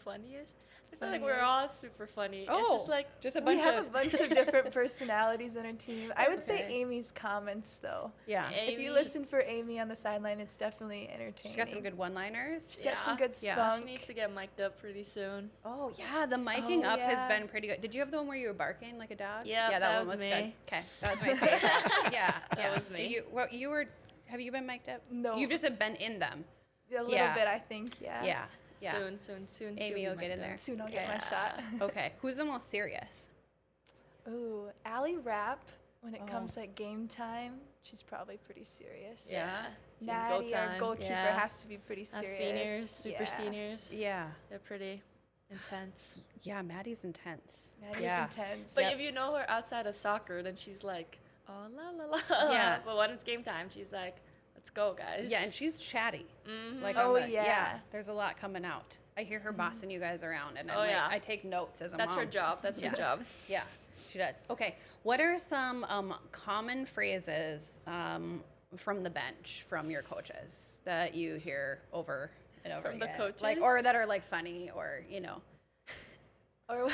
[SPEAKER 4] Funniest? I feel like we're all super funny.
[SPEAKER 2] Oh,
[SPEAKER 4] it's just like
[SPEAKER 2] just a
[SPEAKER 5] We
[SPEAKER 2] bunch
[SPEAKER 5] have a bunch of different personalities in our team. I would say
[SPEAKER 2] Okay.
[SPEAKER 5] Amy's comments, though.
[SPEAKER 2] Yeah.
[SPEAKER 5] If you listen for Amy on the sideline, it's definitely entertaining.
[SPEAKER 2] She's got some good one-liners.
[SPEAKER 5] She's got some good
[SPEAKER 2] Yeah.
[SPEAKER 5] spunk.
[SPEAKER 4] she needs to get mic'd up pretty soon.
[SPEAKER 2] Oh yeah, the miking up has
[SPEAKER 5] yeah.
[SPEAKER 2] been pretty good. Did you have the one where you were barking like a dog?
[SPEAKER 4] Yeah,
[SPEAKER 2] that
[SPEAKER 4] that
[SPEAKER 2] one
[SPEAKER 4] was
[SPEAKER 2] was
[SPEAKER 4] me.
[SPEAKER 2] good. Okay, that was my favorite. Yeah,
[SPEAKER 4] That was me.
[SPEAKER 2] You were. Have you been mic'd up?
[SPEAKER 5] No.
[SPEAKER 2] You've just been in them.
[SPEAKER 5] A little
[SPEAKER 2] Yeah.
[SPEAKER 5] bit, I think, yeah.
[SPEAKER 2] Yeah. Yeah.
[SPEAKER 4] Soon.
[SPEAKER 2] Amy
[SPEAKER 4] she'll
[SPEAKER 2] will
[SPEAKER 4] be
[SPEAKER 2] get in
[SPEAKER 4] mic'd
[SPEAKER 2] there.
[SPEAKER 4] up.
[SPEAKER 5] Soon I'll get my
[SPEAKER 2] Yeah.
[SPEAKER 5] shot.
[SPEAKER 2] Okay. Who's the most serious?
[SPEAKER 5] Ooh, Allie Rapp, when it comes like game time, she's probably pretty serious.
[SPEAKER 4] Yeah. She's go
[SPEAKER 5] Maddie, our
[SPEAKER 4] time.
[SPEAKER 5] goalkeeper,
[SPEAKER 4] Yeah.
[SPEAKER 5] has to be pretty
[SPEAKER 4] Us
[SPEAKER 5] serious.
[SPEAKER 4] seniors, super
[SPEAKER 5] Yeah.
[SPEAKER 4] seniors.
[SPEAKER 2] Yeah.
[SPEAKER 4] They're pretty intense.
[SPEAKER 2] Yeah. Maddie's intense.
[SPEAKER 5] Maddie's
[SPEAKER 2] yeah.
[SPEAKER 5] intense.
[SPEAKER 4] But
[SPEAKER 2] Yep.
[SPEAKER 4] if you know her outside of soccer, then she's like, oh, la la la.
[SPEAKER 2] Yeah.
[SPEAKER 4] But when it's game time, she's like, let's go, guys.
[SPEAKER 2] Yeah, and she's chatty. Like
[SPEAKER 5] Oh,
[SPEAKER 2] on the-
[SPEAKER 5] yeah.
[SPEAKER 2] There's a lot coming out. I hear her bossing you guys around, and
[SPEAKER 4] Oh, yeah.
[SPEAKER 2] I take notes as a
[SPEAKER 4] That's
[SPEAKER 2] mom.
[SPEAKER 4] her job. That's
[SPEAKER 2] Yeah.
[SPEAKER 4] her job.
[SPEAKER 2] Yeah, she does. Okay, what are some common phrases from the bench from your coaches that you hear over and over
[SPEAKER 4] From the
[SPEAKER 2] again?
[SPEAKER 4] coaches?
[SPEAKER 2] Like, or that are like funny, or
[SPEAKER 5] Or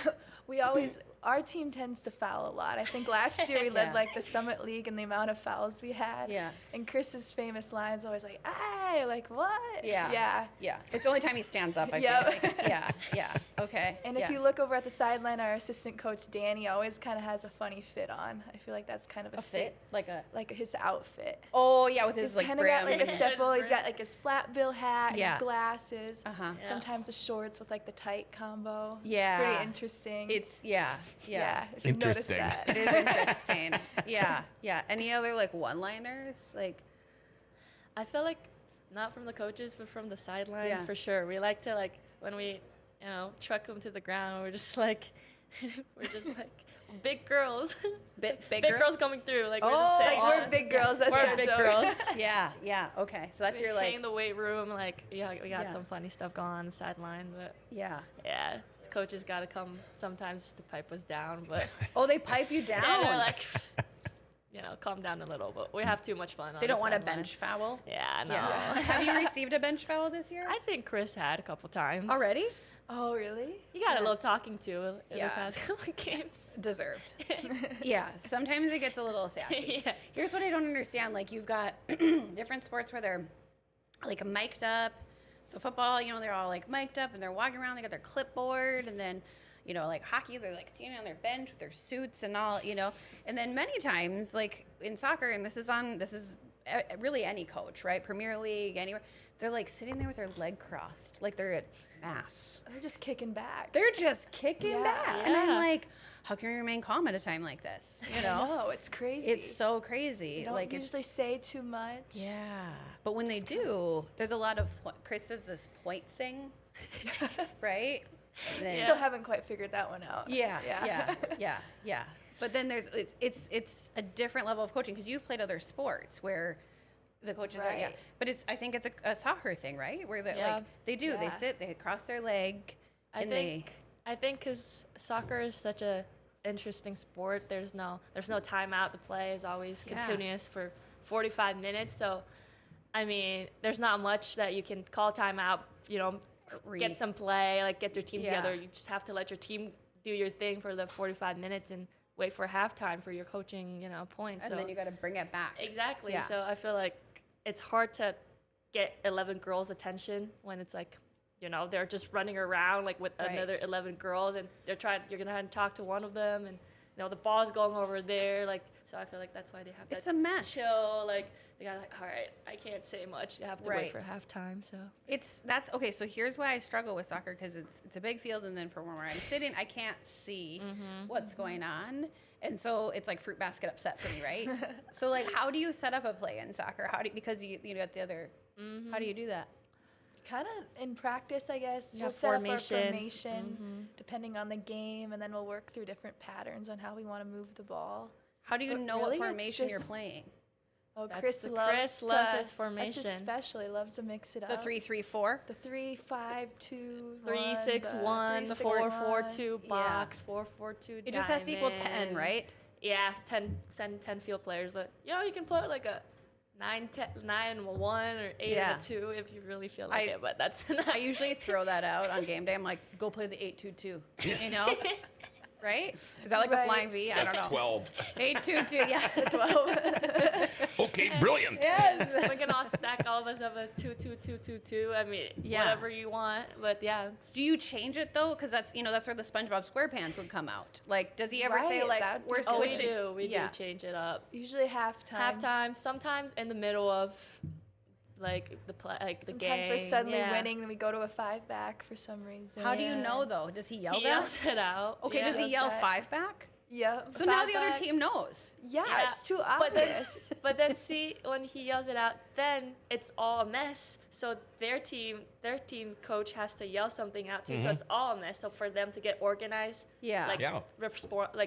[SPEAKER 5] we always, our team tends to foul a lot. I think last year we led
[SPEAKER 2] Yeah.
[SPEAKER 5] like the Summit League and the amount of fouls we had.
[SPEAKER 2] Yeah.
[SPEAKER 5] And Chris's famous line's always like, "Ay," like what?
[SPEAKER 2] Yeah.
[SPEAKER 5] Yeah.
[SPEAKER 2] Yeah, it's the only time he stands up. I
[SPEAKER 5] Yep.
[SPEAKER 2] feel like. Yeah. Okay.
[SPEAKER 5] And if you look over at the sideline, our assistant coach Danny always kind of has a funny fit on. I feel like that's kind of
[SPEAKER 2] a fit,
[SPEAKER 5] like his outfit.
[SPEAKER 2] Oh yeah, with his
[SPEAKER 5] He's
[SPEAKER 2] like
[SPEAKER 5] kind of got
[SPEAKER 2] brim.
[SPEAKER 5] like a stepple. He's got like his flat bill hat,
[SPEAKER 2] Yeah.
[SPEAKER 5] his glasses.
[SPEAKER 2] Uh-huh.
[SPEAKER 4] Yeah.
[SPEAKER 5] Sometimes the shorts with like the tight combo.
[SPEAKER 2] Yeah.
[SPEAKER 5] It's pretty interesting.
[SPEAKER 2] It's yeah.
[SPEAKER 5] if you notice
[SPEAKER 3] Interesting.
[SPEAKER 5] that.
[SPEAKER 2] It is interesting. Yeah. Any other like one-liners? Like,
[SPEAKER 4] I feel like not from the coaches, but from the sideline
[SPEAKER 2] Yeah.
[SPEAKER 4] for sure. We like to like when we, truck them to the ground. We're just like, big girls,
[SPEAKER 2] big
[SPEAKER 4] big girls coming through. Like we're
[SPEAKER 2] Oh,
[SPEAKER 4] just saying,
[SPEAKER 5] Like we're big girls. That's
[SPEAKER 4] we're
[SPEAKER 5] our
[SPEAKER 4] big
[SPEAKER 5] joke.
[SPEAKER 4] girls.
[SPEAKER 2] Yeah. Okay. So that's
[SPEAKER 4] We
[SPEAKER 2] your
[SPEAKER 4] hang
[SPEAKER 2] like.
[SPEAKER 4] in the weight room. Like we got
[SPEAKER 2] Yeah.
[SPEAKER 4] some funny stuff going on the sideline, but
[SPEAKER 2] Yeah.
[SPEAKER 4] yeah, the coaches got to come sometimes to pipe us down. But
[SPEAKER 2] Oh, they pipe you down.
[SPEAKER 4] yeah, they're like, just, calm down a little. But we have too much fun.
[SPEAKER 2] They don't want a
[SPEAKER 4] sideline.
[SPEAKER 2] bench foul.
[SPEAKER 4] Yeah, no.
[SPEAKER 2] Yeah. Have you received a bench foul this year?
[SPEAKER 4] I think Chris had a couple times
[SPEAKER 2] Already?
[SPEAKER 5] Oh, really?
[SPEAKER 4] He got a little talking to in
[SPEAKER 2] Yeah.
[SPEAKER 4] the past couple of games.
[SPEAKER 2] Deserved. Yeah. Sometimes it gets a little sassy.
[SPEAKER 4] Yeah.
[SPEAKER 2] Here's what I don't understand. Like you've got different sports where they're like mic'd up. So football, they're all like mic'd up and they're walking around. They got their clipboard, and then like hockey, they're like standing on their bench with their suits and all. And then many times, like in soccer, and this is really any coach, right? Premier League, anywhere. They're like sitting there with their leg crossed, like they're at mass.
[SPEAKER 5] They're just kicking back.
[SPEAKER 2] They're just kicking
[SPEAKER 5] Yeah.
[SPEAKER 2] back. And I'm
[SPEAKER 4] Yeah.
[SPEAKER 2] like, how can you remain calm at a time like this?
[SPEAKER 5] No, it's crazy.
[SPEAKER 2] It's so crazy.
[SPEAKER 5] They don't
[SPEAKER 2] like
[SPEAKER 5] usually say too much.
[SPEAKER 2] yeah. But when they do, there's a lot of Chris does this point thing, right? And then-
[SPEAKER 5] Still haven't quite figured that one out.
[SPEAKER 2] Yeah.
[SPEAKER 5] Yeah.
[SPEAKER 2] Yeah. But then it's a different level of coaching because you've played other sports where the coaches are
[SPEAKER 5] Right.
[SPEAKER 2] but I think it's a soccer thing, right? Where they
[SPEAKER 4] Yeah.
[SPEAKER 2] like they do they
[SPEAKER 5] Yeah.
[SPEAKER 2] sit, they cross their leg,
[SPEAKER 4] I think because soccer is such a interesting sport. There's no timeout. The play is always
[SPEAKER 2] Yeah.
[SPEAKER 4] continuous for 45 minutes. So, I mean, there's not much that you can call timeout. You know, get some play, like get your team
[SPEAKER 2] Yeah.
[SPEAKER 4] together. You just have to let your team do your thing for the 45 minutes and wait for halftime for your coaching, points.
[SPEAKER 2] and
[SPEAKER 4] So
[SPEAKER 2] then you got to bring it back.
[SPEAKER 4] exactly.
[SPEAKER 2] Yeah.
[SPEAKER 4] So I feel like it's hard to get 11 girls' attention when it's like, they're just running around like with another
[SPEAKER 2] Right.
[SPEAKER 4] 11 girls, and you're gonna have to talk to one of them, and the ball's going over there, like, so I feel like that's why they have
[SPEAKER 2] It's
[SPEAKER 4] that
[SPEAKER 2] a mess.
[SPEAKER 4] chill, like they got like, all right, I can't say much. You have to wait for
[SPEAKER 2] Right.
[SPEAKER 4] halftime. So
[SPEAKER 2] That's okay. So here's why I struggle with soccer because it's a big field, and then from where I'm sitting, I can't see what's going on, and so it's like fruit basket upset for me, right? So like, how do you set up a play in soccer? Because you got the other. How do you do that?
[SPEAKER 5] Kind of in practice, I guess.
[SPEAKER 4] You
[SPEAKER 5] We'll
[SPEAKER 4] have
[SPEAKER 5] set up our
[SPEAKER 4] formation.
[SPEAKER 5] formation depending on the game, and then we'll work through different patterns on how we want to move the ball.
[SPEAKER 2] How do you
[SPEAKER 5] But
[SPEAKER 2] know
[SPEAKER 5] really,
[SPEAKER 2] what
[SPEAKER 5] it's
[SPEAKER 2] formation you're
[SPEAKER 5] just-
[SPEAKER 2] playing?
[SPEAKER 5] Oh,
[SPEAKER 4] That's
[SPEAKER 5] Chris
[SPEAKER 4] the-
[SPEAKER 5] loves
[SPEAKER 4] Chris
[SPEAKER 5] to,
[SPEAKER 4] loves his
[SPEAKER 5] That's
[SPEAKER 4] formation.
[SPEAKER 5] especially loves to mix it
[SPEAKER 2] The
[SPEAKER 5] up.
[SPEAKER 2] 3-3-4.
[SPEAKER 5] The 3-5-2,
[SPEAKER 4] 3-6-1, the 4-4-2
[SPEAKER 2] Yeah.
[SPEAKER 4] box, 4-4-2.
[SPEAKER 2] It just has to equal 10,
[SPEAKER 4] diamond.
[SPEAKER 2] right?
[SPEAKER 4] Yeah, 10 field players, but you can put like a 9 and a 1 or 8
[SPEAKER 2] Yeah.
[SPEAKER 4] and a 2 if you really feel like it, but that's
[SPEAKER 2] I usually throw that out on game day. I'm like, go play the 8-2-2. You know? Right? Is that like a
[SPEAKER 5] Right.
[SPEAKER 2] flying V? I don't know.
[SPEAKER 3] That's 12.
[SPEAKER 2] 8-2-2. Yeah, 12.
[SPEAKER 3] Okay, brilliant.
[SPEAKER 2] Yes.
[SPEAKER 4] we can all stack all of us up as 2-2-2-2-2. I mean,
[SPEAKER 2] Yeah.
[SPEAKER 4] whatever you want, but yeah.
[SPEAKER 2] Do you change it though? Because that's that's where the SpongeBob SquarePants would come out. Like, does he ever say
[SPEAKER 5] Right,
[SPEAKER 2] like
[SPEAKER 5] that'd
[SPEAKER 2] we're
[SPEAKER 5] be
[SPEAKER 4] Oh, we
[SPEAKER 2] switching?
[SPEAKER 4] do. We
[SPEAKER 2] Yeah.
[SPEAKER 4] do change it up.
[SPEAKER 5] Usually halftime.
[SPEAKER 4] Halftime, sometimes in the middle of like the play, like the game.
[SPEAKER 5] Sometimes we're suddenly
[SPEAKER 4] yeah.
[SPEAKER 5] winning, then we go to a 5-back for some reason.
[SPEAKER 2] How do you know though? Does he yell
[SPEAKER 4] He
[SPEAKER 2] that?
[SPEAKER 4] yells it out.
[SPEAKER 2] Okay,
[SPEAKER 4] yeah.
[SPEAKER 2] does he
[SPEAKER 5] does
[SPEAKER 2] yell
[SPEAKER 5] that.
[SPEAKER 2] 5 back?
[SPEAKER 5] Yep.
[SPEAKER 2] So now the other
[SPEAKER 5] 5-back.
[SPEAKER 2] team knows.
[SPEAKER 5] Yeah,
[SPEAKER 4] Yeah,
[SPEAKER 5] it's too
[SPEAKER 4] But then,
[SPEAKER 5] obvious.
[SPEAKER 4] but then see when he yells it out, then it's all a mess. So their team coach has to yell something out too. So it's all a mess. So for them to get organized,
[SPEAKER 2] Yeah.
[SPEAKER 4] like
[SPEAKER 3] Yeah.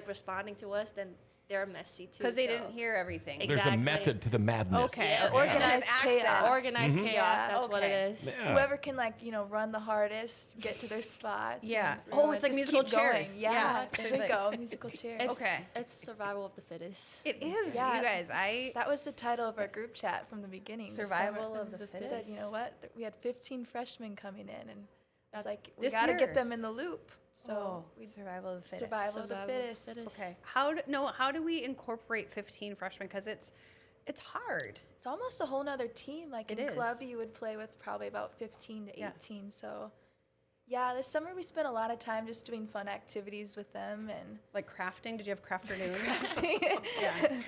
[SPEAKER 4] responding to us, then they're messy too.
[SPEAKER 2] Because they
[SPEAKER 4] so.
[SPEAKER 2] didn't hear everything.
[SPEAKER 3] There's a
[SPEAKER 4] Exactly.
[SPEAKER 3] method to the madness.
[SPEAKER 2] Okay.
[SPEAKER 5] It's
[SPEAKER 2] okay.
[SPEAKER 5] organized
[SPEAKER 2] There's
[SPEAKER 5] chaos.
[SPEAKER 2] access.
[SPEAKER 4] Organized chaos.
[SPEAKER 5] Yeah,
[SPEAKER 4] That's what
[SPEAKER 2] okay.
[SPEAKER 4] it is.
[SPEAKER 3] Yeah.
[SPEAKER 5] Whoever can run the hardest, get to their spots.
[SPEAKER 2] Yeah.
[SPEAKER 5] and
[SPEAKER 2] Oh,
[SPEAKER 5] really
[SPEAKER 2] it's like
[SPEAKER 5] just
[SPEAKER 2] musical
[SPEAKER 5] keep going.
[SPEAKER 2] chairs.
[SPEAKER 5] Yeah,
[SPEAKER 2] Yeah,
[SPEAKER 5] there
[SPEAKER 2] it's
[SPEAKER 5] we go. Musical chairs.
[SPEAKER 4] It's,
[SPEAKER 2] Okay.
[SPEAKER 4] It's survival of the fittest.
[SPEAKER 2] It is,
[SPEAKER 5] Yeah.
[SPEAKER 2] you guys.
[SPEAKER 5] That was the title of our group chat from the beginning. this
[SPEAKER 2] Survival
[SPEAKER 5] summer.
[SPEAKER 2] of the
[SPEAKER 5] We
[SPEAKER 2] fittest.
[SPEAKER 5] said, you know what? We had 15 freshmen coming in, and it's like we
[SPEAKER 2] This
[SPEAKER 5] got to
[SPEAKER 2] year.
[SPEAKER 5] get them in the loop. So we
[SPEAKER 2] survival of the fittest.
[SPEAKER 5] survival of the
[SPEAKER 4] Survival of the
[SPEAKER 5] fittest.
[SPEAKER 4] fittest.
[SPEAKER 2] Okay. How do we incorporate 15 freshmen? Because it's hard.
[SPEAKER 5] It's almost a whole nother team. Like
[SPEAKER 2] It
[SPEAKER 5] in club,
[SPEAKER 2] is.
[SPEAKER 5] you would play with probably about 15 to
[SPEAKER 2] Yeah.
[SPEAKER 5] 18. So, yeah, this summer we spent a lot of time just doing fun activities with them and.
[SPEAKER 2] Like crafting. Did you have crafternoon? Yeah.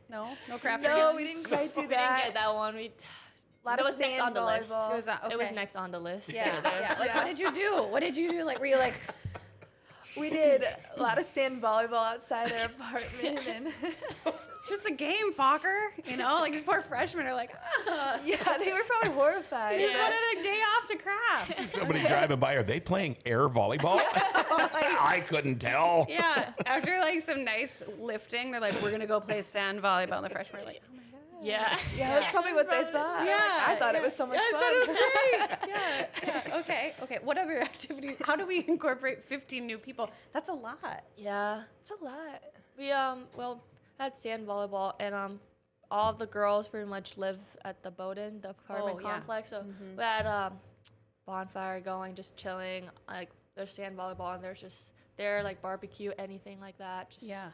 [SPEAKER 2] No crafternoon.
[SPEAKER 5] No, we didn't quite do
[SPEAKER 4] We didn't
[SPEAKER 5] that.
[SPEAKER 4] get that one.
[SPEAKER 5] A lot
[SPEAKER 4] That
[SPEAKER 5] of
[SPEAKER 4] was next
[SPEAKER 5] sand
[SPEAKER 4] on the list.
[SPEAKER 5] volleyball.
[SPEAKER 2] It was,
[SPEAKER 4] It was
[SPEAKER 2] okay.
[SPEAKER 4] next on the list.
[SPEAKER 2] Yeah. Yeah. Like, what did you do? What did you do? Like, were you like?
[SPEAKER 5] We did a lot of sand volleyball outside our apartment, and
[SPEAKER 2] It's just a game, Fokker. Like these poor freshmen are like, ah.
[SPEAKER 5] yeah, they were probably horrified.
[SPEAKER 2] They just
[SPEAKER 5] but-
[SPEAKER 2] wanted a day off to craft.
[SPEAKER 3] Somebody driving by, are they playing air volleyball? I couldn't tell.
[SPEAKER 2] Yeah. After like some nice lifting, they're like, we're gonna go play sand volleyball, and the freshmen are like, oh my god.
[SPEAKER 4] Yeah.
[SPEAKER 5] Yeah, that's probably what they thought.
[SPEAKER 2] Yeah,
[SPEAKER 5] I thought it was so much
[SPEAKER 2] I
[SPEAKER 5] fun.
[SPEAKER 2] thought it was great. Yeah. Okay. What other activities? How do we incorporate 15 new people? That's a lot.
[SPEAKER 4] Yeah.
[SPEAKER 5] It's a lot.
[SPEAKER 4] We had sand volleyball, and all the girls pretty much live at the Bowdoin, the apartment
[SPEAKER 2] Oh, yeah.
[SPEAKER 4] complex. So we had bonfire going, just chilling. Like there's sand volleyball, and they're like barbecue, anything like that. Just
[SPEAKER 2] Yeah.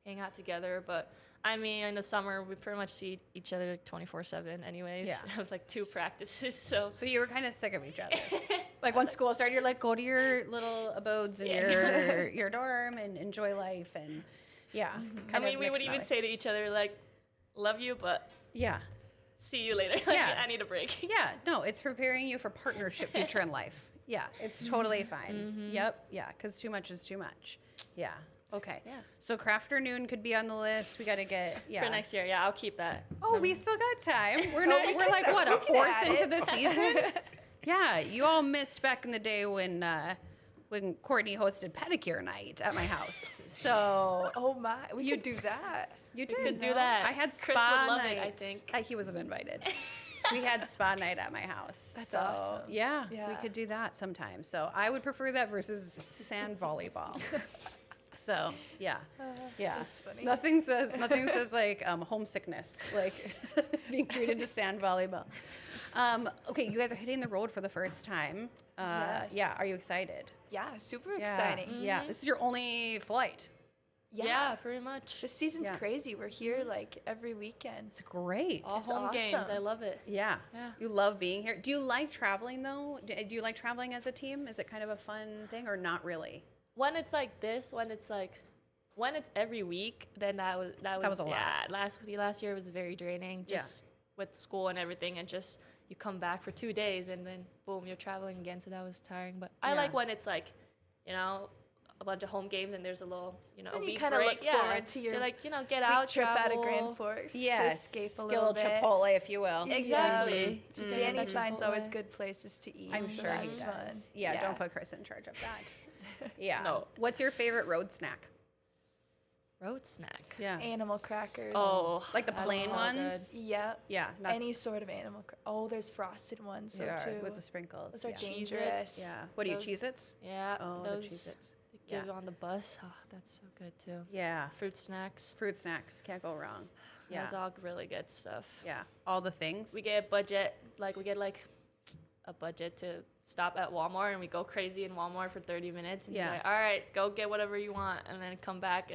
[SPEAKER 4] hang out together. But I mean, in the summer we pretty much see each other like 24/7, anyways.
[SPEAKER 2] Yeah.
[SPEAKER 4] With like 2 practices. So
[SPEAKER 2] So you were kind of sick of each other. Like when school started, you're like, go to your little abodes in
[SPEAKER 4] Yeah.
[SPEAKER 2] your dorm and enjoy life, and yeah.
[SPEAKER 4] I
[SPEAKER 2] kind of
[SPEAKER 4] mean, we would
[SPEAKER 2] mixed
[SPEAKER 4] even
[SPEAKER 2] that way.
[SPEAKER 4] say to each other like, "Love you, but
[SPEAKER 2] Yeah.
[SPEAKER 4] see you later." Like,
[SPEAKER 2] Yeah.
[SPEAKER 4] I need a break.
[SPEAKER 2] Yeah, no, it's preparing you for partnership future in life. Yeah, it's totally fine. Yep, yeah, because too much is too much. Yeah, okay.
[SPEAKER 4] Yeah.
[SPEAKER 2] So crafternoon could be on the list. We got to get, yeah.
[SPEAKER 4] For next year, yeah, I'll keep that.
[SPEAKER 2] Oh, we still got time. We're not. We're like what, a
[SPEAKER 5] can
[SPEAKER 2] fourth
[SPEAKER 5] add
[SPEAKER 2] into
[SPEAKER 5] it.
[SPEAKER 2] the season? Yeah, you all missed back in the day when when Courtney hosted pedicure night at my house. So
[SPEAKER 5] Oh my, we could do that.
[SPEAKER 2] you did
[SPEAKER 4] could do that.
[SPEAKER 2] I had
[SPEAKER 4] Chris
[SPEAKER 2] spa
[SPEAKER 4] would love
[SPEAKER 2] night.
[SPEAKER 4] it, I think.
[SPEAKER 2] He wasn't invited. We had spa night at my house.
[SPEAKER 5] That's
[SPEAKER 2] so,
[SPEAKER 5] awesome.
[SPEAKER 2] Yeah, we
[SPEAKER 5] Yeah.
[SPEAKER 2] could do that sometime. So I would prefer that versus sand volleyball. So yeah.
[SPEAKER 5] That's funny.
[SPEAKER 2] Nothing says like homesickness, like being treated to sand volleyball. Okay, you guys are hitting the road for the first time.
[SPEAKER 5] Yes.
[SPEAKER 2] Yeah, are you excited?
[SPEAKER 5] Yeah, super
[SPEAKER 2] Yeah.
[SPEAKER 5] exciting.
[SPEAKER 2] Yeah, this is your only flight.
[SPEAKER 4] Yeah, pretty much.
[SPEAKER 5] This season's
[SPEAKER 2] Yeah.
[SPEAKER 5] crazy. We're here like every weekend.
[SPEAKER 2] It's great.
[SPEAKER 4] All
[SPEAKER 5] It's
[SPEAKER 4] home games.
[SPEAKER 5] awesome.
[SPEAKER 4] I love it.
[SPEAKER 2] Yeah.
[SPEAKER 4] Yeah.
[SPEAKER 2] You love being here. Do you like traveling though? Do you like traveling as a team? Is it kind of a fun thing or not really?
[SPEAKER 4] When it's like this, when it's every week, then that was
[SPEAKER 2] was a lot.
[SPEAKER 4] Yeah, last year was very draining.
[SPEAKER 2] Yeah.
[SPEAKER 4] Just with school and everything, and just you come back for 2 days and then boom, you're traveling again. So that was tiring. But I
[SPEAKER 2] Yeah.
[SPEAKER 4] like when it's like, a bunch of home games and there's a little, a
[SPEAKER 5] Then you
[SPEAKER 4] week
[SPEAKER 5] kinda
[SPEAKER 4] break.
[SPEAKER 5] look
[SPEAKER 4] yeah,
[SPEAKER 5] forward to your
[SPEAKER 4] like get
[SPEAKER 5] Big
[SPEAKER 4] out,
[SPEAKER 5] trip out of
[SPEAKER 4] travel.
[SPEAKER 5] Grand Forks to
[SPEAKER 2] Yes.
[SPEAKER 5] escape a
[SPEAKER 2] Get
[SPEAKER 5] little bit.
[SPEAKER 2] Chipotle, if you will.
[SPEAKER 4] Exactly.
[SPEAKER 5] Yeah.
[SPEAKER 4] To get
[SPEAKER 5] Danny
[SPEAKER 4] that
[SPEAKER 5] finds always
[SPEAKER 4] Chipotle.
[SPEAKER 5] good places to eat.
[SPEAKER 2] I'm
[SPEAKER 5] so
[SPEAKER 2] sure he
[SPEAKER 5] that's
[SPEAKER 2] does.
[SPEAKER 5] fun.
[SPEAKER 2] Yeah, don't put Chris in charge of that. Yeah.
[SPEAKER 4] No.
[SPEAKER 2] What's your favorite road snack?
[SPEAKER 4] Road snack.
[SPEAKER 2] Yeah.
[SPEAKER 5] Animal crackers.
[SPEAKER 4] Oh,
[SPEAKER 2] Like the
[SPEAKER 4] that's
[SPEAKER 2] plain
[SPEAKER 4] so
[SPEAKER 2] ones?
[SPEAKER 4] good.
[SPEAKER 5] Yep.
[SPEAKER 2] Yeah. Not
[SPEAKER 5] Any sort of animal. Oh, there's frosted ones though
[SPEAKER 2] yeah,
[SPEAKER 5] too.
[SPEAKER 2] with the sprinkles.
[SPEAKER 5] Those are
[SPEAKER 2] yeah.
[SPEAKER 4] Cheez-Its.
[SPEAKER 5] dangerous.
[SPEAKER 2] Yeah. What do you,
[SPEAKER 4] Those-
[SPEAKER 2] Cheez-Its?
[SPEAKER 4] Yeah,
[SPEAKER 2] Oh,
[SPEAKER 4] those
[SPEAKER 2] the Cheez-Its.
[SPEAKER 4] they give
[SPEAKER 2] Yeah.
[SPEAKER 4] on the bus. Oh, that's so good too.
[SPEAKER 2] Yeah.
[SPEAKER 4] Fruit snacks.
[SPEAKER 2] Fruit snacks. Can't go wrong. Yeah.
[SPEAKER 4] That's all really good stuff.
[SPEAKER 2] Yeah. All the things.
[SPEAKER 4] We get a budget, a budget to stop at Walmart, and we go crazy in Walmart for 30 minutes. And be
[SPEAKER 2] Yeah.
[SPEAKER 4] like, all right, go get whatever you want, and then come back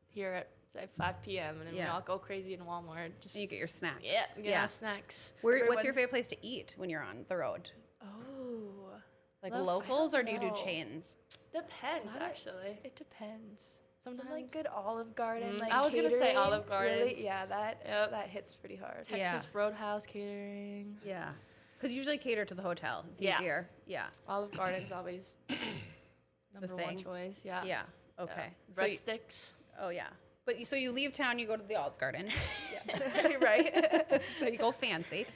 [SPEAKER 4] here at say 5 p.m. and then
[SPEAKER 2] Yeah.
[SPEAKER 4] we all go crazy in Walmart. Just
[SPEAKER 2] And you get your snacks.
[SPEAKER 4] yeah, get
[SPEAKER 2] Yeah.
[SPEAKER 4] our snacks.
[SPEAKER 2] What's your
[SPEAKER 5] Everyone's-
[SPEAKER 2] favorite place to eat when you're on the road?
[SPEAKER 5] Oh,
[SPEAKER 2] Like
[SPEAKER 4] Love-
[SPEAKER 2] locals, or do you do
[SPEAKER 5] know.
[SPEAKER 2] chains?
[SPEAKER 4] Depends
[SPEAKER 5] What?
[SPEAKER 4] actually.
[SPEAKER 5] it depends. Some
[SPEAKER 4] Sometimes
[SPEAKER 5] like good Olive Garden.
[SPEAKER 4] Mm,
[SPEAKER 5] Like
[SPEAKER 4] I was gonna say
[SPEAKER 5] catering,
[SPEAKER 4] Olive Garden.
[SPEAKER 5] Really, yeah, that
[SPEAKER 4] Yep.
[SPEAKER 5] that hits pretty hard.
[SPEAKER 4] Texas
[SPEAKER 2] Yeah.
[SPEAKER 4] Roadhouse catering.
[SPEAKER 2] Yeah. Because usually cater to the hotel. It's
[SPEAKER 4] Yeah.
[SPEAKER 2] easier. Yeah.
[SPEAKER 4] Olive Garden's always number
[SPEAKER 2] thing.
[SPEAKER 4] one choice. Yeah.
[SPEAKER 2] Yeah. Okay.
[SPEAKER 4] Yeah.
[SPEAKER 2] So you-
[SPEAKER 4] Breadsticks.
[SPEAKER 2] oh yeah. But so you leave town, you go to the Olive Garden.
[SPEAKER 5] right?
[SPEAKER 2] So you go fancy.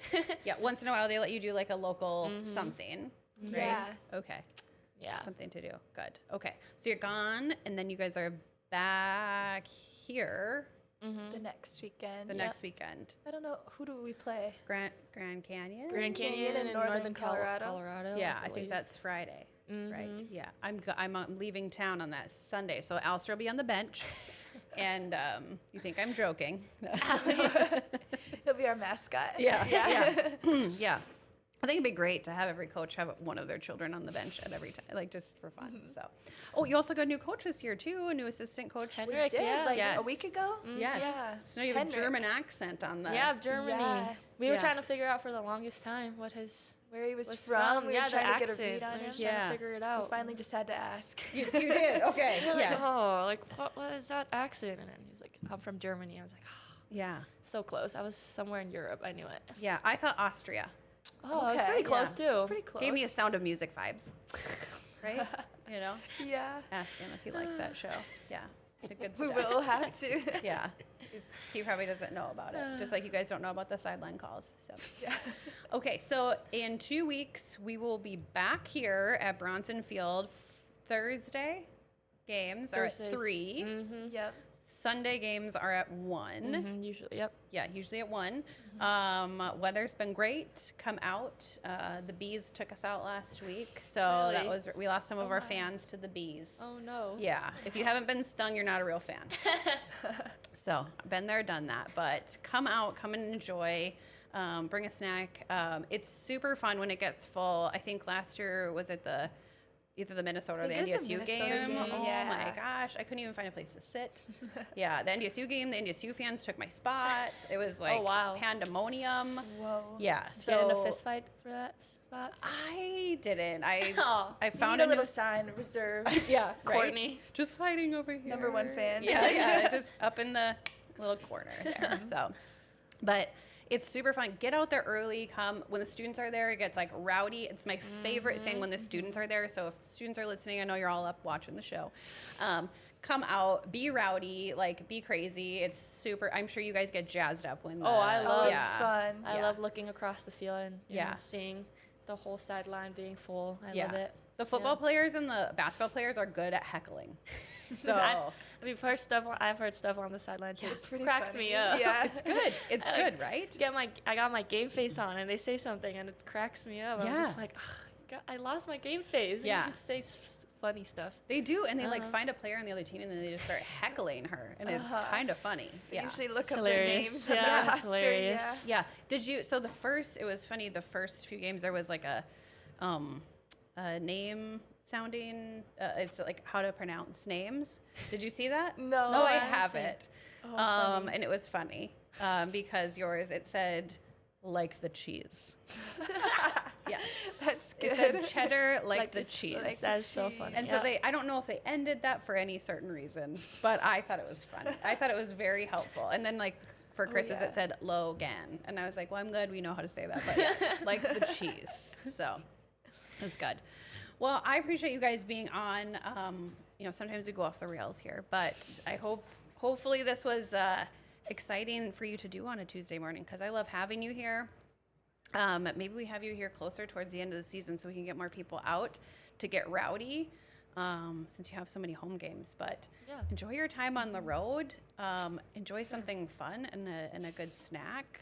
[SPEAKER 2] Yeah. Once in a while, they let you do like a local something. Right?
[SPEAKER 5] Yeah.
[SPEAKER 2] Okay.
[SPEAKER 4] Yeah.
[SPEAKER 2] Something to do. Good. Okay. So you're gone, and then you guys are back here
[SPEAKER 5] The next weekend.
[SPEAKER 2] the next weekend.
[SPEAKER 5] I don't know, who do we play?
[SPEAKER 2] Grand Canyon.
[SPEAKER 4] Grand Canyon
[SPEAKER 5] in
[SPEAKER 4] in
[SPEAKER 5] northern
[SPEAKER 4] Colorado.
[SPEAKER 5] Colorado.
[SPEAKER 2] Yeah, I think
[SPEAKER 4] believe.
[SPEAKER 2] that's Friday. Right.
[SPEAKER 4] Mhm.
[SPEAKER 2] Yeah. I'm leaving town on that Sunday, so Alistair will be on the bench. And you think I'm joking?
[SPEAKER 5] He'll be our mascot.
[SPEAKER 2] Yeah. Yeah. I think it'd be great to have every coach have one of their children on the bench at every time, like just for fun. So, oh, you also got a new coach this year too, a new assistant coach.
[SPEAKER 5] We
[SPEAKER 4] Henrik,
[SPEAKER 5] did,
[SPEAKER 4] yeah.
[SPEAKER 5] like
[SPEAKER 2] Yes.
[SPEAKER 5] a week ago.
[SPEAKER 2] Yes.
[SPEAKER 5] Yeah.
[SPEAKER 2] So now you have a
[SPEAKER 5] Henrik.
[SPEAKER 2] German accent on the.
[SPEAKER 4] Yeah, Germany.
[SPEAKER 5] Yeah.
[SPEAKER 4] We were
[SPEAKER 2] Yeah.
[SPEAKER 4] trying to figure out for the longest time what his
[SPEAKER 5] Where he was
[SPEAKER 4] was
[SPEAKER 5] from. We
[SPEAKER 4] yeah,
[SPEAKER 5] were
[SPEAKER 4] the
[SPEAKER 5] trying to get a
[SPEAKER 4] accent.
[SPEAKER 5] read on
[SPEAKER 4] We were
[SPEAKER 5] him.
[SPEAKER 4] just
[SPEAKER 2] Yeah.
[SPEAKER 4] trying to figure it
[SPEAKER 5] We
[SPEAKER 4] out.
[SPEAKER 5] finally just had to ask.
[SPEAKER 2] You did. Okay.
[SPEAKER 4] We were like,
[SPEAKER 2] Yeah.
[SPEAKER 4] oh, like what is that accent? And then he was like, I'm from Germany. I was like, oh,
[SPEAKER 2] Yeah.
[SPEAKER 4] so close. I was somewhere in Europe. I knew it.
[SPEAKER 2] Yeah. I thought Austria.
[SPEAKER 4] Oh, I was
[SPEAKER 5] Okay,
[SPEAKER 4] pretty close
[SPEAKER 2] yeah.
[SPEAKER 4] too.
[SPEAKER 5] It's pretty close.
[SPEAKER 2] Gave me a Sound of Music vibes. Right. You know.
[SPEAKER 5] Yeah.
[SPEAKER 2] Ask him if he likes that show. Yeah. The good
[SPEAKER 5] We
[SPEAKER 2] stuff.
[SPEAKER 5] will have to.
[SPEAKER 2] Yeah. He probably doesn't know about it, just like you guys don't know about the sideline calls. So,
[SPEAKER 5] Yeah.
[SPEAKER 2] okay, so in 2 weeks we will be back here at Bronson Field. Thursday games are at
[SPEAKER 4] Thursdays.
[SPEAKER 2] 3.
[SPEAKER 4] Mm-hmm.
[SPEAKER 5] Yep.
[SPEAKER 2] Sunday games are at 1.
[SPEAKER 4] Mm-hmm. Usually, yep.
[SPEAKER 2] Yeah, usually at 1. Weather's been great. Come out. The bees took us out last week, so that
[SPEAKER 4] Really?
[SPEAKER 2] we lost some of our
[SPEAKER 5] my.
[SPEAKER 2] fans to the bees.
[SPEAKER 4] Oh no.
[SPEAKER 2] Yeah, if you haven't been stung, you're not a real fan. So, been there, done that. But come out, come and enjoy. Bring a snack. It's super fun when it gets full. I think last year was at either the Minnesota or the
[SPEAKER 5] I think it was the
[SPEAKER 2] NDSU
[SPEAKER 5] Minnesota
[SPEAKER 2] game.
[SPEAKER 5] game,
[SPEAKER 2] Oh
[SPEAKER 5] yeah.
[SPEAKER 2] my gosh, I couldn't even find a place to sit. Yeah, the NDSU game, the NDSU fans took my spot. It was like
[SPEAKER 4] wow.
[SPEAKER 2] pandemonium.
[SPEAKER 5] Whoa.
[SPEAKER 2] Yeah,
[SPEAKER 4] Did you
[SPEAKER 2] so
[SPEAKER 4] get in a fist fight for that spot?
[SPEAKER 2] I didn't. I
[SPEAKER 4] Oh,
[SPEAKER 2] I
[SPEAKER 5] You
[SPEAKER 2] found
[SPEAKER 5] need a
[SPEAKER 2] new
[SPEAKER 5] little
[SPEAKER 2] s-
[SPEAKER 5] sign reserved.
[SPEAKER 2] Yeah, right?
[SPEAKER 4] Courtney.
[SPEAKER 2] Just hiding over here.
[SPEAKER 5] Number 1 fan.
[SPEAKER 2] Yeah, yeah, just up in the little corner there. So, but it's super fun. Get out there early. Come when the students are there. It gets like rowdy. It's my favorite thing when the students are there. So if students are listening, I know you're all up watching the show. Come out, be rowdy, like be crazy. It's super. I'm sure you guys get jazzed up when.
[SPEAKER 4] Oh, I love-
[SPEAKER 5] Oh,
[SPEAKER 2] yeah.
[SPEAKER 5] it's fun.
[SPEAKER 4] I
[SPEAKER 2] Yeah.
[SPEAKER 4] love looking across the field and you
[SPEAKER 2] Yeah.
[SPEAKER 4] know, seeing the whole sideline being full. I love it.
[SPEAKER 2] The football players and the basketball players are good at heckling. So
[SPEAKER 4] I've heard stuff on the sideline too.
[SPEAKER 5] It's pretty
[SPEAKER 4] cracks
[SPEAKER 5] funny.
[SPEAKER 4] me up.
[SPEAKER 5] Yeah.
[SPEAKER 2] it's good. It's good, right?
[SPEAKER 4] I got my game face on, and they say something, and it cracks me up. I'm just like, God, I lost my game face.
[SPEAKER 2] Yeah.
[SPEAKER 4] And you say funny stuff.
[SPEAKER 2] They do, and they like find a player on the other team, and then they just start heckling her, and it's kind of funny.
[SPEAKER 5] They
[SPEAKER 2] Yeah.
[SPEAKER 5] usually look
[SPEAKER 4] It's
[SPEAKER 5] up
[SPEAKER 4] hilarious.
[SPEAKER 5] their names
[SPEAKER 4] Yeah,
[SPEAKER 5] on the
[SPEAKER 4] it's
[SPEAKER 5] roster.
[SPEAKER 4] hilarious.
[SPEAKER 2] Yeah. Did you? So it was funny. The first few games, there was like a name sounding. It's like how to pronounce names. Did you see that?
[SPEAKER 5] No,
[SPEAKER 2] No, I
[SPEAKER 5] I haven't
[SPEAKER 2] have
[SPEAKER 5] seen
[SPEAKER 2] it.
[SPEAKER 5] Oh, funny.
[SPEAKER 2] And it was funny because yours it said like the cheese. Yes.
[SPEAKER 5] That's
[SPEAKER 2] It
[SPEAKER 5] good.
[SPEAKER 2] said cheddar like the cheese.
[SPEAKER 5] like
[SPEAKER 4] That's so
[SPEAKER 5] cheese.
[SPEAKER 4] funny.
[SPEAKER 2] And so I don't know if they ended that for any certain reason, but I thought it was funny. I thought it was very helpful. And then like for Chris's,
[SPEAKER 5] yeah.
[SPEAKER 2] it said Logan. And I was like, well, I'm glad we know how to say that, but yeah, like the cheese. So it's good. Well, I appreciate you guys being on. Sometimes we go off the rails here, but hopefully this was exciting for you to do on a Tuesday morning because I love having you here. Maybe we have you here closer towards the end of the season so we can get more people out to get rowdy since you have so many home games. But enjoy your time on the road. Enjoy something fun and a good snack.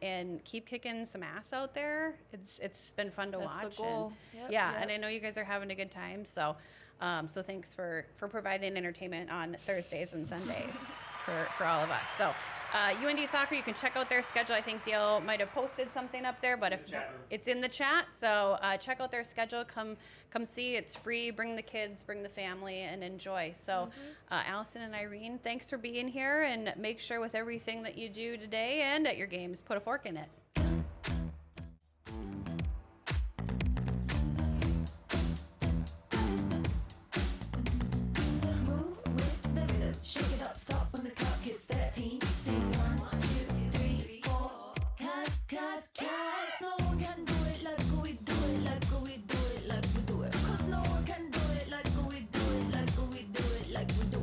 [SPEAKER 2] And keep kicking some ass out there. It's been fun to
[SPEAKER 4] That's
[SPEAKER 2] watch.
[SPEAKER 4] the goal.
[SPEAKER 2] And,
[SPEAKER 4] Yep.
[SPEAKER 2] and I know you guys are having a good time. So thanks for providing entertainment on Thursdays and Sundays for all of us. So UND Soccer, you can check out their schedule. I think Dale might have posted something up there, but if it's in the chat, so check out their schedule. Come see. It's free. Bring the kids, bring the family, and enjoy. So Allison and Irene, thanks for being here, and make sure with everything that you do today and at your games, put a fork in it.
[SPEAKER 1] Move with the rhythm. Shake it up, stop when the clock hits 13. Sing 1, 2, 3, 4. Cause no one can do it like we do it, like we do it, like we do it. Cause no one can do it like we do it, like we do it, like we do it.